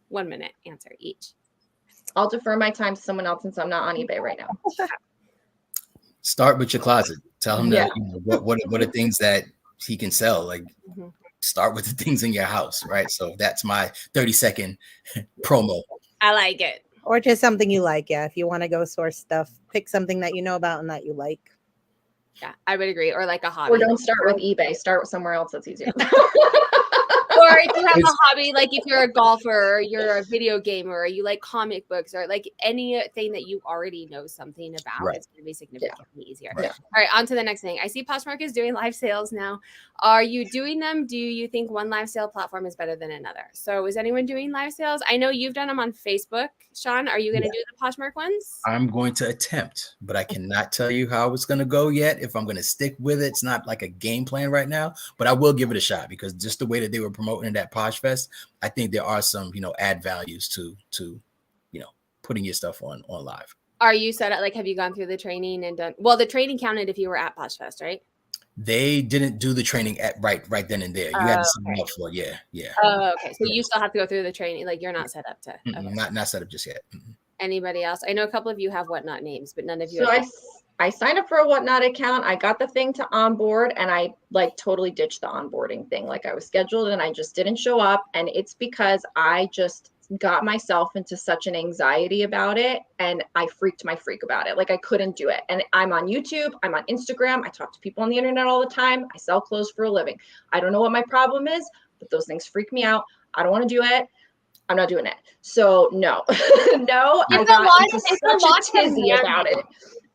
1 minute answer each. I'll defer my time to someone else since I'm not on eBay right now. Start with your closet. Tell him that what are things that he can sell. Like start with the things in your house, right? So that's my 30-second promo. I like it. Or just something you like. Yeah. If you want to go source stuff, pick something that you know about and that you like. Yeah, I would agree. Or like a hobby. Or don't start with eBay. Start with somewhere else that's easier. Or if you have a hobby, like if you're a golfer, or you're a video gamer, or you like comic books, or like anything that you already know something about, it's going to be significantly easier. All right, on to the next thing. I see Poshmark is doing live sales now. Are you doing them? Do you think one live sale platform is better than another? So is anyone doing live sales? I know you've done them on Facebook. Sean, are you going to do the Poshmark ones? I'm going to attempt, but I cannot tell you how it's going to go yet. If I'm going to stick with it, it's not like a game plan right now, but I will give it a shot because just the way that they were promoting it at Posh Fest, I think there are some, add values to putting your stuff on live. Are you set up? Like, have you gone through the training and done? Well, the training counted if you were at Posh Fest, right? They didn't do the training at right then and there. You had to sign up for it. Yeah. Oh, okay. So you still have to go through the training. Like you're not set up to. Okay. Not set up just yet. Anybody else? I know a couple of you have Whatnot names, but none of you. So I signed up for a Whatnot account. I got the thing to onboard and I totally ditched the onboarding thing. Like I was scheduled and I just didn't show up. And it's because I just got myself into such an anxiety about it. And I freaked my freak about it. Like I couldn't do it. And I'm on YouTube. I'm on Instagram. I talk to people on the internet all the time. I sell clothes for a living. I don't know what my problem is, but those things freak me out. I don't want to do it. I'm not doing it. So no, no, I got into such a tizzy about it.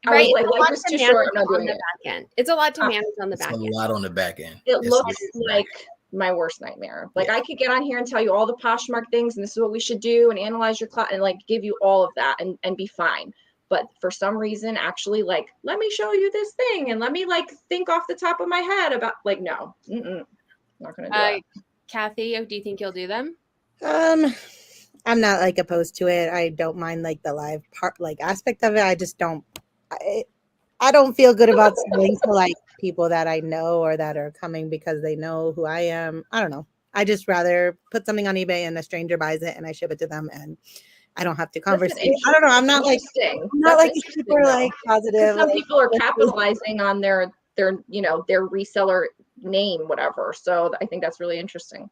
Right, I was like, was too short. I'm not doing it. It's a lot to manage on the back end. It's a lot on the back end. It looks like my worst nightmare. Like I could get on here and tell you all the Poshmark things and this is what we should do and analyze your closet and give you all of that and be fine. But for some reason, actually let me show you this thing and let me think off the top of my head about no, I'm not going to do it. Kathy, do you think you'll do them? I'm not opposed to it. I don't mind the live part, aspect of it. I just don't, I don't feel good about selling to people that I know or that are coming because they know who I am. I don't know. I just rather put something on eBay and a stranger buys it and I ship it to them and I don't have to converse. I don't know. I'm not super positive. Some people are capitalizing on their reseller name, whatever. So I think that's really interesting.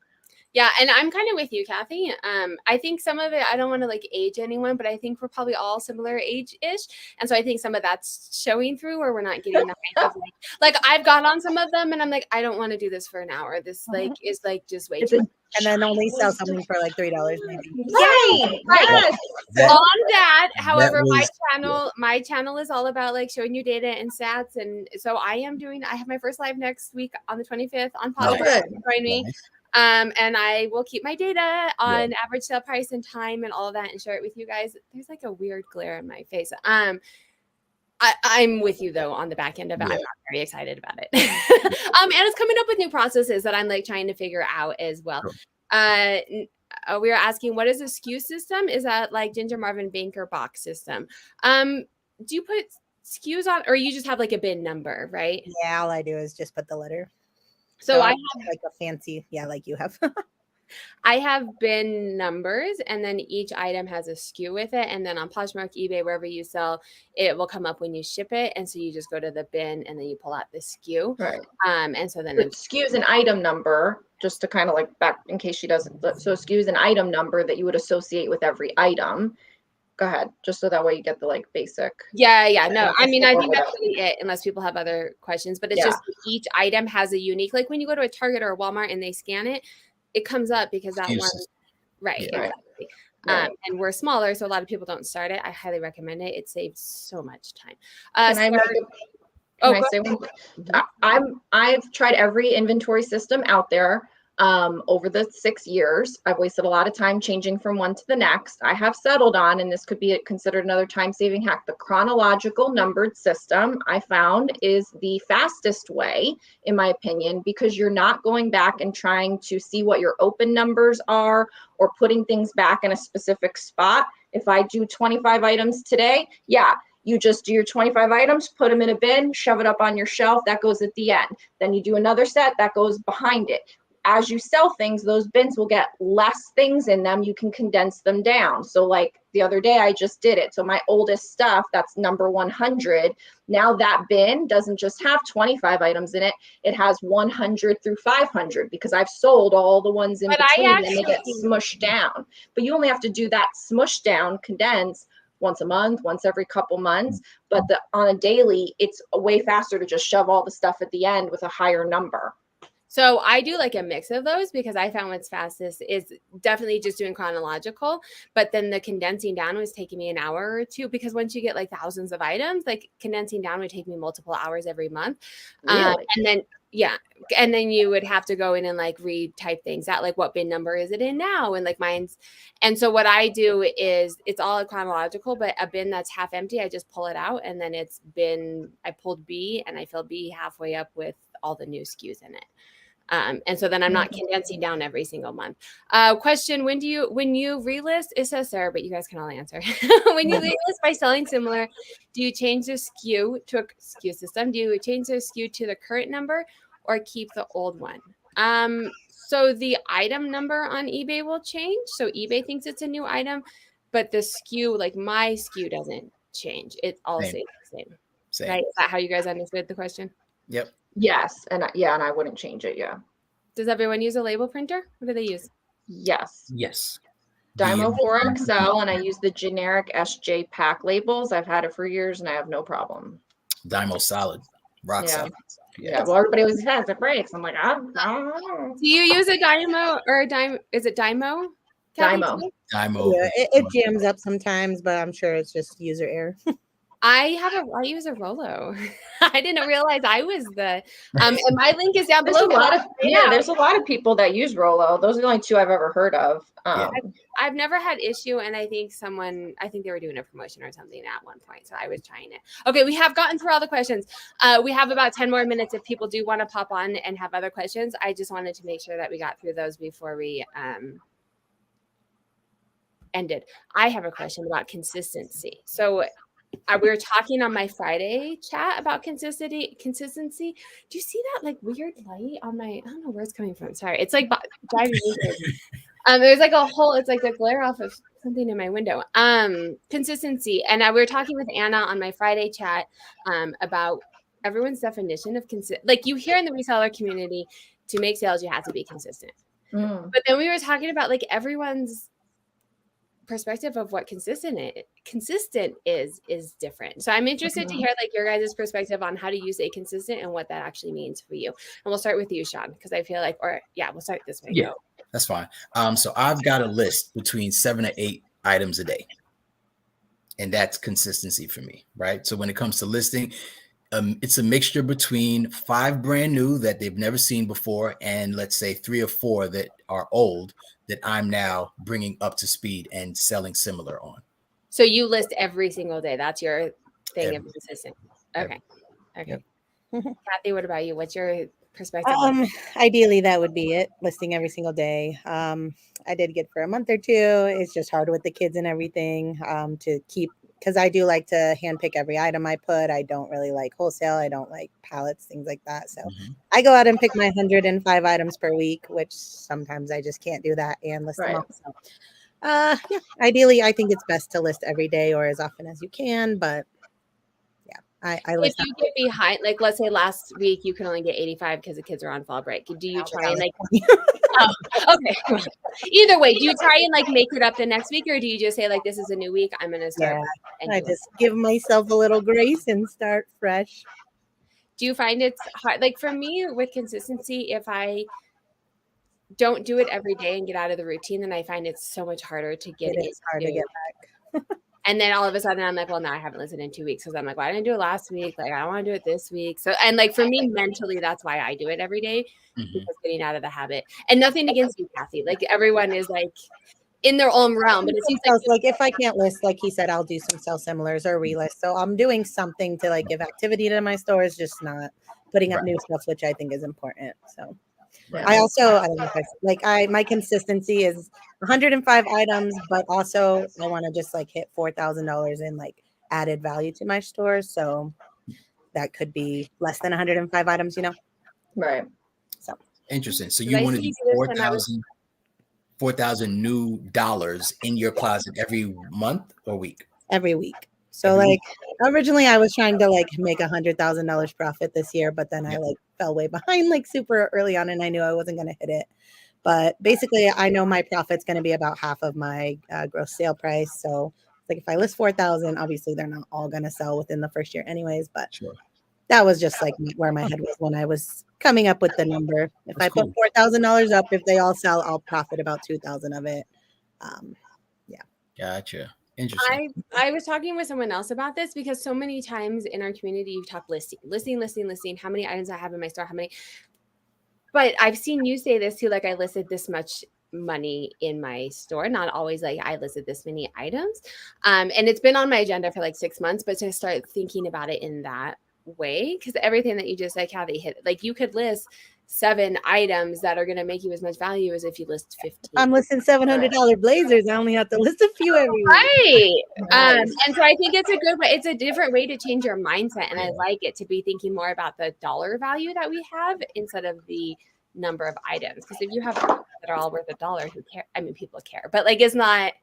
Yeah, and I'm kind of with you, Kathy. I think some of it, I don't want to age anyone, but I think we're probably all similar age-ish. And so I think some of that's showing through where we're not getting the hype of I've got on some of them and I'm I don't want to do this for an hour. This is just way too much. And then only sell something for $3 maybe. Right. Yes. On that, however, my channel is all about showing you data and stats. And so I have my first live next week on the 25th on Poshmark. Join me. And I will keep my data on average sale price and time and all of that and share it with you guys. There's like a weird glare in my face. I'm with you though on the back end of it. I'm not very excited about it. And it's coming up with new processes that I'm like trying to figure out as well. We were asking, what is a SKU system? Is that like Ginger Marvin Banker box system? Do you put SKUs on, or you just have like a bin number, right? Yeah, all I do is just put the letter. So I have have like a fancy, like you have. I have bin numbers, and then each item has a SKU with it. And then on Poshmark, eBay, wherever you sell, it will come up when you ship it. And so you just go to the bin and then you pull out the SKU. Right. And so then SKU is an item number, just to kind of like back in case she doesn't. So SKU is an item number that you would associate with every item. Go ahead, just so that way you get the like basic. Yeah. No, I mean, I think that's really it, unless people have other questions. But it's just each item has a unique, like when you go to a Target or a Walmart and they scan it, it comes up because that one, right, exactly. And we're smaller, so a lot of people don't start it. I highly recommend it. It saves so much time. Can I say one? I've tried every inventory system out there. Over the 6 years, I've wasted a lot of time changing from one to the next. I have settled on, and this could be considered another time-saving hack, the chronological numbered system I found is the fastest way, in my opinion, because you're not going back and trying to see what your open numbers are or putting things back in a specific spot. If I do 25 items today, you just do your 25 items, put them in a bin, shove it up on your shelf, that goes at the end. Then you do another set, that goes behind it. As you sell things, those bins will get less things in them. You can condense them down. So like the other day, I just did it. So my oldest stuff, that's number 100. Now that bin doesn't just have 25 items in it. It has 100 through 500 because I've sold all the ones in between and they get smushed down. But you only have to do that smush down, condense once a month, once every couple months. But on a daily, it's way faster to just shove all the stuff at the end with a higher number. So I do like a mix of those because I found what's fastest is definitely just doing chronological, but then the condensing down was taking me an hour or two because once you get like thousands of items, like condensing down would take me multiple hours every month. Really? And then you would have to go in and like retype things out, like what bin number is it in now? And like mine's. And so what I do is it's all chronological, but a bin that's half empty, I just pull it out and then I pulled B and I filled B halfway up with all the new SKUs in it. And so then I'm not condensing down every single month. Question, when you relist, it says Sarah, but you guys can all answer. When you relist by selling similar, do you change the SKU to a SKU system? Do you change the SKU to the current number or keep the old one? So the item number on eBay will change. So eBay thinks it's a new item, but the SKU, like my SKU doesn't change. It all stays the same. Right? Is that how you guys understood the question? Yep. Yes. And I wouldn't change it. Yeah. Does everyone use a label printer? What do they use? Yes. Dymo 4XL, and I use the generic SJ pack labels. I've had it for years and I have no problem. Dymo solid. Rock solid. Yeah. Well, everybody always says it breaks. I'm like, I don't know. Do you use a Dymo or a Dymo? Is it Dymo? Dymo. Yeah, it jams up sometimes, but I'm sure it's just user error. I use a Rollo. I didn't realize I was and my link is down below. There's a lot of people that use Rollo. Those are the only two I've ever heard of. I've never had issue, and I think they were doing a promotion or something at one point, so I was trying it. Okay, we have gotten through all the questions. We have about 10 more minutes if people do want to pop on and have other questions. I just wanted to make sure that we got through those before we ended. I have a question about consistency. So we were talking on my Friday chat about consistency. Do you see that like weird light on my? I don't know where it's coming from. Sorry, it's like driving me crazy. There's like a hole. It's like the glare off of something in my window. Consistency, and we were talking with Anna on my Friday chat about everyone's definition of consistent. Like you hear in the reseller community, to make sales, you have to be consistent. But then we were talking about like everyone's perspective of what consistent is different. So I'm interested to hear like your guys' perspective on how to use a consistent and what that actually means for you. And we'll start with you, Sean, because I feel like, we'll start this way. Yeah, that's fine. So I've got a list between 7 to 8 items a day. And that's consistency for me, right? So when it comes to listing, It's a mixture between 5 brand new that they've never seen before, and let's say 3 or 4 that are old that I'm now bringing up to speed and selling similar on. So you list every single day. That's your thing of Every- consistent. every- Okay. Okay. Yep. Kathy, what about you? What's your perspective? Ideally that would be it, listing every single day. I did get for a month or two. It's just hard with the kids and everything, to keep, because I do like to handpick every item I put. I don't really like wholesale. I don't like pallets, things like that. So I go out and pick my 105 items per week, which sometimes I just can't do that and list them Right. all. So yeah, ideally I think it's best to list every day or as often as you can, but yeah, I If list you get behind, like let's say last week you can only get 85 because the kids are on fall break. Do you try and like, oh, okay. Well, either way, do you try and like make it up the next week, or do you just say like, this is a new week, I'm going to start? Yeah, I just give myself a little grace and start fresh. Do you find it's hard? Like for me with consistency, if I don't do it every day and get out of the routine, then I find it's so much harder to get It is hard to get back. And then all of a sudden I'm like, well, now I haven't listened in 2 weeks. Because I'm like, why didn't I do it last week? Like, I don't want to do it this week. So, and like for me mentally, that's why I do it every day, because getting out of the habit. And nothing against you, Kathy. Like everyone is like in their own realm. But it seems like if I can't list, like he said, I'll do some sell similars or relist. So I'm doing something to like give activity to my stores, just not putting up new stuff, which I think is important. So I also, I don't know if my consistency is 105 items, but also I want to just like hit $4,000 in like added value to my store. So that could be less than 105 items, Right. So interesting. So you want to do 4,000 new dollars in your closet every month or week? Every week. So originally I was trying to like make $100,000 profit this year, but then I like fell way behind like super early on, and I knew I wasn't going to hit it. But basically I know my profit's going to be about half of my gross sale price. So like if I list 4,000, obviously they're not all going to sell within the first year anyways, but that was just like where my head was when I was coming up with the number. If I put $4,000 up, if they all sell, I'll profit about 2,000 of it. Gotcha. Interesting. I was talking with someone else about this, because so many times in our community you've talked listing, how many items I have in my store, how many. But I've seen you say this too, like I listed this much money in my store, not always like I listed this many items. And it's been on my agenda for like 6 months, but to start thinking about it in that way, because everything that you just said, Kathy, hit, like you could list 7 items that are going to make you as much value as if you list 15. I'm listing $700 blazers. I only have to list a few every week. Right. And so I think it's a good way. It's a different way to change your mindset. And I like it to be thinking more about the dollar value that we have instead of the number of items. Because if you have items that are all worth $1, who care? I mean, people care, but like it's not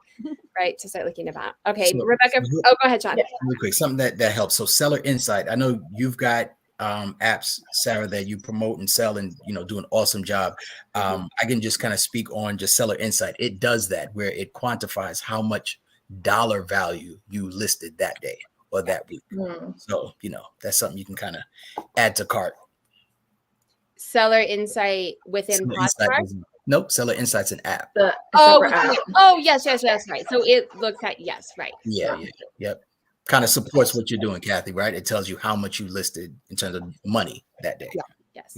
right to start looking about. Okay, so, Rebecca. Go ahead, Sean. Real quick, something that helps. So Seller Insight. I know you've got apps, Sarah, that you promote and sell and do an awesome job. I can just kind of speak on just Seller Insight. It does that where it quantifies how much dollar value you listed that day or that week. So that's something you can kind of add to cart. Seller Insight within Poshmark? Nope, Seller Insight's an app. Yes, right. So it looks at right. Yep. Kind of supports what you're doing, Kathy, right? It tells you how much you listed in terms of money that day. Yes.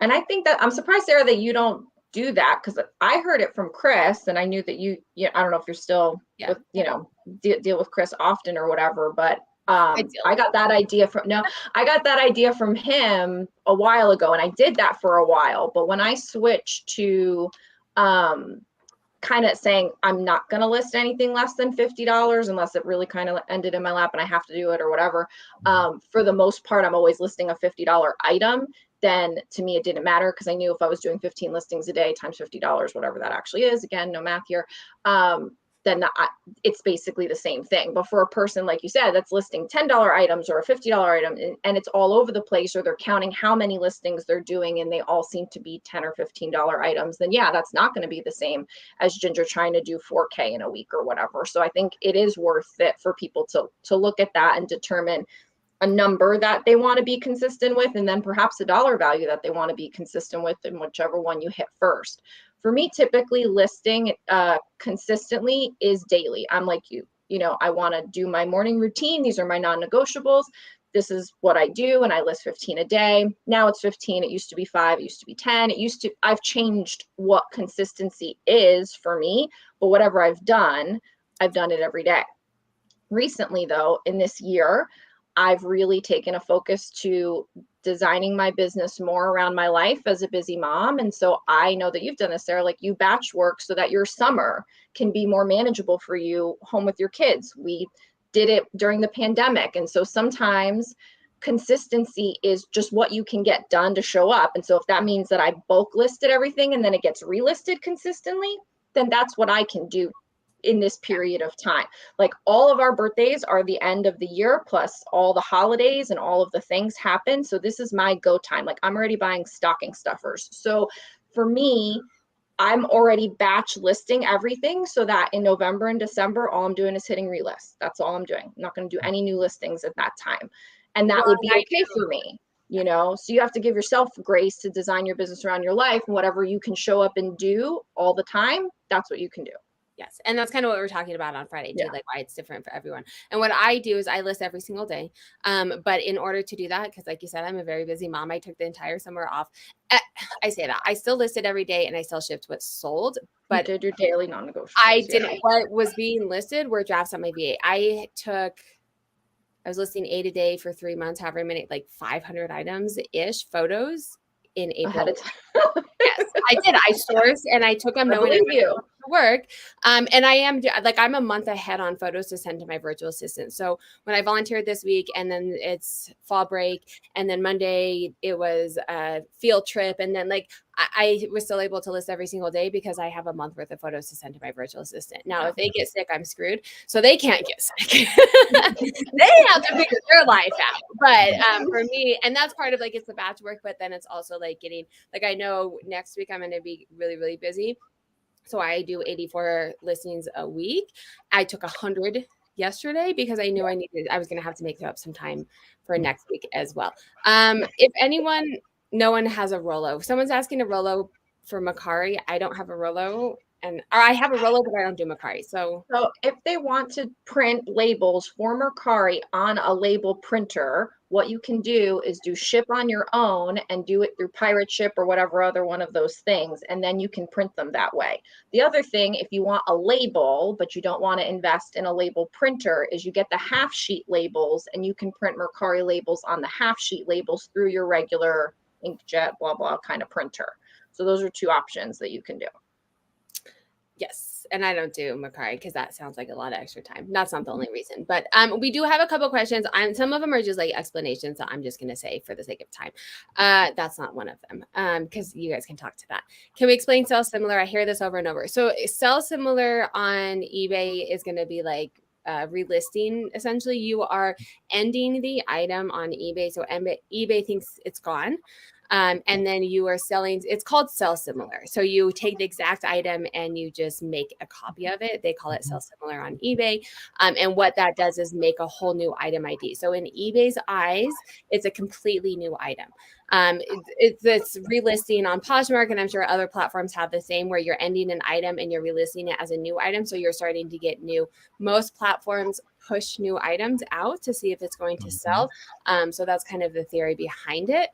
And I think that I'm surprised, Sarah, that you don't do that, because I heard it from Chris, and I knew that you I don't know if you're still with, deal with Chris often or whatever, but I got that idea from him a while ago, and I did that for a while. But when I switched to kind of saying I'm not going to list anything less than $50 unless it really kind of ended in my lap and I have to do it or whatever. For the most part, I'm always listing a $50 item. Then to me, it didn't matter, because I knew if I was doing 15 listings a day times $50, whatever that actually is, again, no math here, then it's basically the same thing. But for a person, like you said, that's listing $10 items or a $50 item, and it's all over the place, or they're counting how many listings they're doing and they all seem to be $10 or $15 items, then that's not going to be the same as Ginger trying to do 4K in a week or whatever. So I think it is worth it for people to look at that and determine a number that they want to be consistent with, and then perhaps a dollar value that they want to be consistent with, and whichever one you hit first. For me, typically listing consistently is daily. I'm like you, I want to do my morning routine. These are my non-negotiables. this is what I do. And I list 15 a day. Now it's 15. It used to be 5. It used to be 10. I've changed what consistency is for me, but whatever I've done it every day. Recently though, in this year, I've really taken a focus to designing my business more around my life as a busy mom. And so I know that you've done this, Sarah, like you batch work so that your summer can be more manageable for you home with your kids. We did it during the pandemic. And so sometimes consistency is just what you can get done to show up. And so if that means that I bulk listed everything and then it gets relisted consistently, then that's what I can do in this period of time. Like all of our birthdays are the end of the year, plus all the holidays and all of the things happen. So this is my go time. Like I'm already buying stocking stuffers. So for me, I'm already batch listing everything so that in November and December, all I'm doing is hitting relist. That's all I'm doing. I'm not going to do any new listings at that time. And that would be okay for me, you know? So you have to give yourself grace to design your business around your life, and whatever you can show up and do all the time, that's what you can do. Yes. And that's kind of what we were talking about on Friday too, like why it's different for everyone. And what I do is I list every single day. But in order to do that, because like you said, I'm a very busy mom. I took the entire summer off. I say that I still listed every day and I still shipped what's sold, but you did your daily non-negotiables. I didn't, what was being listed were drafts on my VA. I was listing 8 a day for 3 months, however many, like 500 items ish, photos in April. Yes, I did. I sourced and I took them knowing to work. And I am like, I'm a month ahead on photos to send to my virtual assistant. So when I volunteered this week and then it's fall break and then Monday it was a field trip. And then like, I was still able to list every single day because I have a month worth of photos to send to my virtual assistant. Now, if they get sick, I'm screwed. So they can't get sick. They have to figure their life out. But for me, and that's part of like, it's the batch work, but then it's also like getting, like, I know next week I'm going to be really, really busy. So I do 84 listings a week. I took 100 yesterday because I knew I was going to have to make up some time for next week as well. If no one has a Rollo. If someone's asking a Rollo for Mercari, I don't have a Rollo. Or I have a Rollo, but I don't do Mercari. So if they want to print labels for Mercari on a label printer, what you can do is do ship on your own and do it through Pirate Ship or whatever other one of those things. And then you can print them that way. The other thing, if you want a label, but you don't want to invest in a label printer, is you get the half sheet labels and you can print Mercari labels on the half sheet labels through your regular inkjet, blah, blah kind of printer. So those are 2 options that you can do. Yes. And I don't do Mercari because that sounds like a lot of extra time. That's not the only reason, but we do have a couple questions. Some of them are just like explanations that I'm just going to say for the sake of time. That's not one of them because you guys can talk to that. Can we explain sell similar? I hear this over and over. So sell similar on eBay is going to be like relisting. Essentially, you are ending the item on eBay. So eBay thinks it's gone. And then you are selling, it's called sell similar. So you take the exact item and you just make a copy of it. They call it sell similar on eBay. And what that does is make a whole new item ID. So in eBay's eyes, it's a completely new item. It's relisting on Poshmark, and I'm sure other platforms have the same, where you're ending an item and you're relisting it as a new item. So you're starting to get new. Most platforms push new items out to see if it's going to sell. So that's kind of the theory behind it.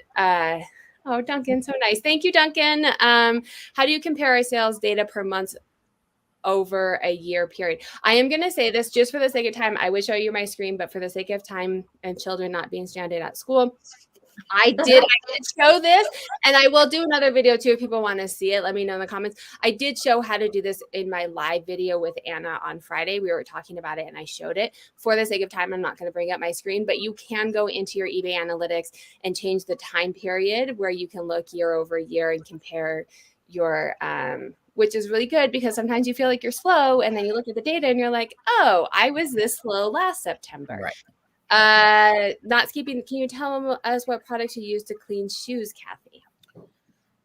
Oh, Duncan, so nice. Thank you, Duncan. How do you compare our sales data per month over a year period? I am going to say this just for the sake of time. I would show you my screen, but for the sake of time and children not being stranded at school, I did show this, and I will do another video too if people want to see it. Let me know in the comments. I did show how to do this in my live video with Anna on Friday. We were talking about it and I showed it. For the sake of time, I'm not going to bring up my screen, but you can go into your eBay analytics and change the time period where you can look year over year and compare your which is really good because sometimes you feel like you're slow and then you look at the data and you're like, oh, I was this slow last September. Right. Can you tell us what products you use to clean shoes, Kathy?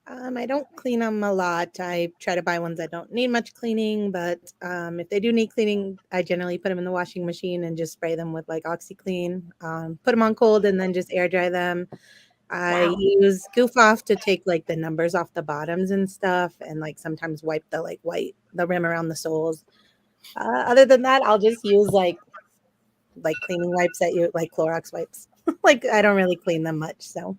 I don't clean them a lot. I try to buy ones that don't need much cleaning, but if they do need cleaning, I generally put them in the washing machine and just spray them with like OxyClean. Put them on cold and then just air dry them. I use Goof Off to take like the numbers off the bottoms and stuff, and like sometimes wipe the rim around the soles. Other than that, I'll just use like cleaning wipes that you like Clorox wipes. Like I don't really clean them much. So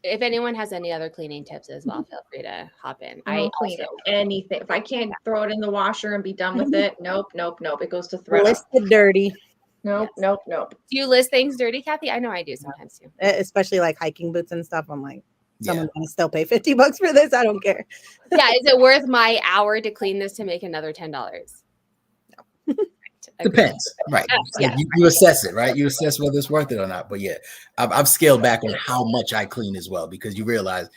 If anyone has any other cleaning tips as well, feel free to hop in. I don't clean anything. If I can't throw it in the washer and be done with it, nope. It goes to thread. listed dirty, Nope. Do you list things dirty, Kathy? I know I do sometimes too. especially like hiking boots and stuff. I'm like, someone's gonna still pay $50 for this. I don't care. Yeah, is it worth my hour to clean this to make another $10? No. Depends, right? Yeah. You assess it, right? You assess whether it's worth it or not. But yeah, I've scaled back on how much I clean as well, because you realize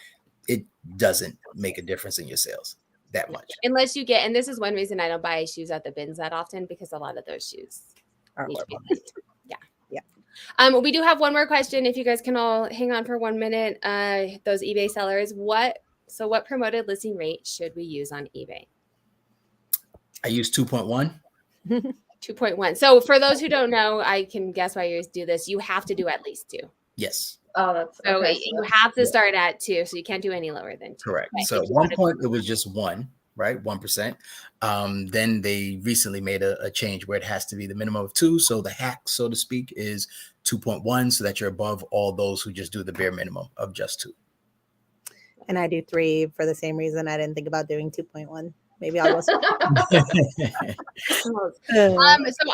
it doesn't make a difference in your sales that much. Unless you get, and this is one reason I don't buy shoes at the bins that often, because a lot of those shoes Are need to be horrible. cleaned. Yeah. We do have one more question. If you guys can all hang on for 1 minute, those eBay sellers, what promoted listing rate should we use on eBay? I use 2.1. 2.1. So for those who don't know, I can guess why you do this. You have to do at least 2. Yes. Oh, that's So okay. you have to start at 2. So you can't do any lower than 2. Correct. Right? So at one point it was just 1, right? 1%. Then they recently made a change where it has to be the minimum of 2. So the hack, so to speak, is 2.1, so that you're above all those who just do the bare minimum of just 2. And I do 3 for the same reason. I didn't think about doing 2.1. Maybe I'll go. So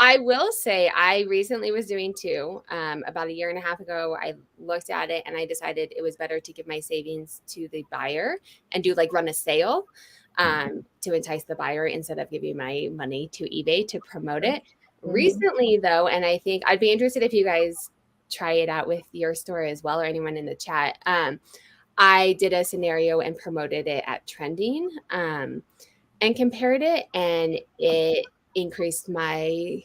I will say I recently was doing 2. About a year and a half ago, I looked at it and I decided it was better to give my savings to the buyer and do run a sale to entice the buyer instead of giving my money to eBay to promote it. Recently, though, and I think I'd be interested if you guys try it out with your store as well, or anyone in the chat. I did a scenario and promoted it at Trending. And compared it, and it increased my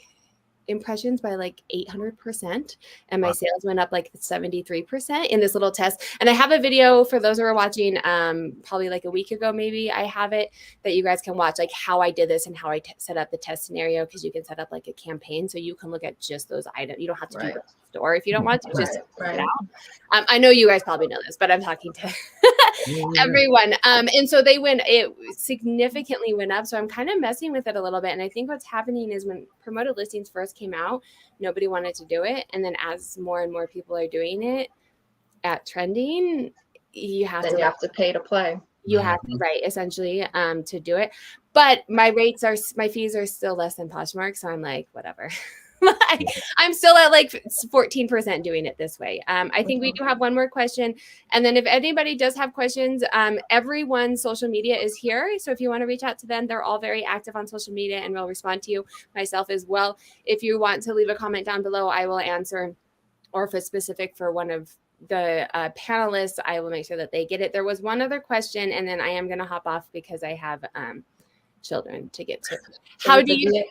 impressions by 800%, and my sales went up 73% in this little test. And I have a video for those who are watching, probably a week ago, maybe I have it, that you guys can watch how I did this and how I set up the test scenario, because you can set up a campaign, so you can look at just those items. You don't have to do the store if you don't want to. Just check it out. I know you guys probably know this, but I'm talking to everyone. And so it significantly went up. So I'm kind of messing with it a little bit. And I think what's happening is when promoted listings first came out, nobody wanted to do it. And then as more and more people are doing it at Trending, you have to pay to play. You have to, right, essentially, to do it. But my fees are still less than Poshmark. So I'm whatever. I'm still at 14% doing it this way. I think we do have one more question. And then if anybody does have questions, everyone's social media is here. So if you want to reach out to them, they're all very active on social media and will respond to you, myself as well. If you want to leave a comment down below, I will answer. Or if it's specific for one of the panelists, I will make sure that they get it. There was one other question, and then I am going to hop off because I have children to get to. How do you...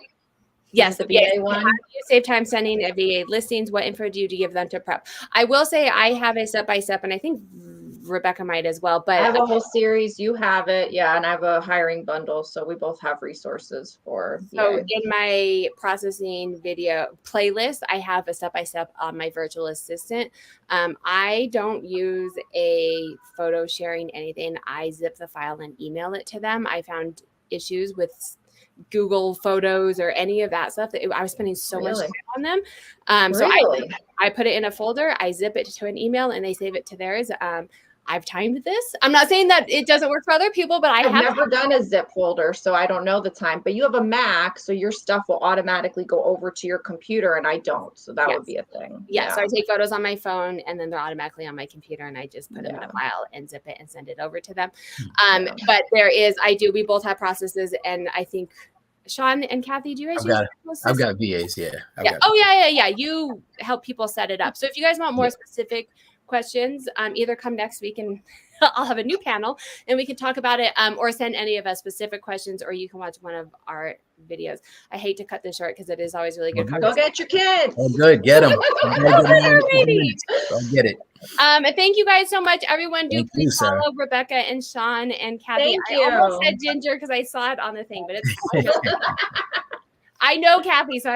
Yes, the VA one. How do you save time sending a VA listings? What info do you give them to prep? I will say I have a step-by-step, and I think Rebecca might as well. But I have a whole series. You have it. Yeah, and I have a hiring bundle. So we both have resources for VA. So in my processing video playlist, I have a step-by-step on my virtual assistant. I don't use a photo sharing anything. I zip the file and email it to them. I found issues with Google Photos or any of that stuff that I was spending so much time on them. So I put it in a folder, I zip it to an email, and they save it to theirs. I've timed this. I'm not saying that it doesn't work for other people, but I've never done a zip folder, so I don't know the time. But you have a Mac, so your stuff will automatically go over to your computer, and I don't. So that would be a thing. Yeah, so I take photos on my phone, and then they're automatically on my computer, and I just put them in a file and zip it and send it over to them. But we both have processes, and I think Sean and Kathy, do you guys I've got VAs, yeah. Yeah. You help people set it up. So if you guys want more specific questions, either come next week and I'll have a new panel and we can talk about it, or send any of us specific questions, or you can watch one of our videos. I hate to cut this short because it is always really good. Go get your kids. Oh, good. Get them. Go get it. Thank you guys so much, everyone. Please follow Rebecca and Sean and Kathy. I almost said Ginger because I saw it on the thing, but it's I know Kathy, so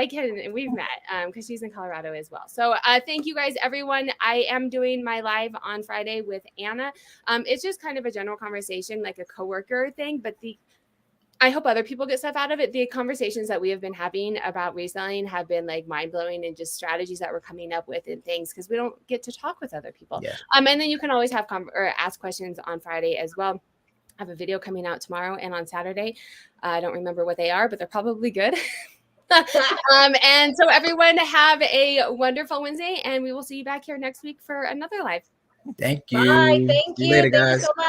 we've met because she's in Colorado as well. So thank you guys, everyone. I am doing my live on Friday with Anna. It's just kind of a general conversation, like a coworker thing, but I hope other people get stuff out of it. The conversations that we have been having about reselling have been like mind blowing, and just strategies that we're coming up with and things, because we don't get to talk with other people. Yeah. And then you can always have or ask questions on Friday as well. I have a video coming out tomorrow and on Saturday. I don't remember what they are, but they're probably good. And so everyone have a wonderful Wednesday, and we will see you back here next week for another live. Thank you. Bye. Thank See you you. later, Thank you guys. so much.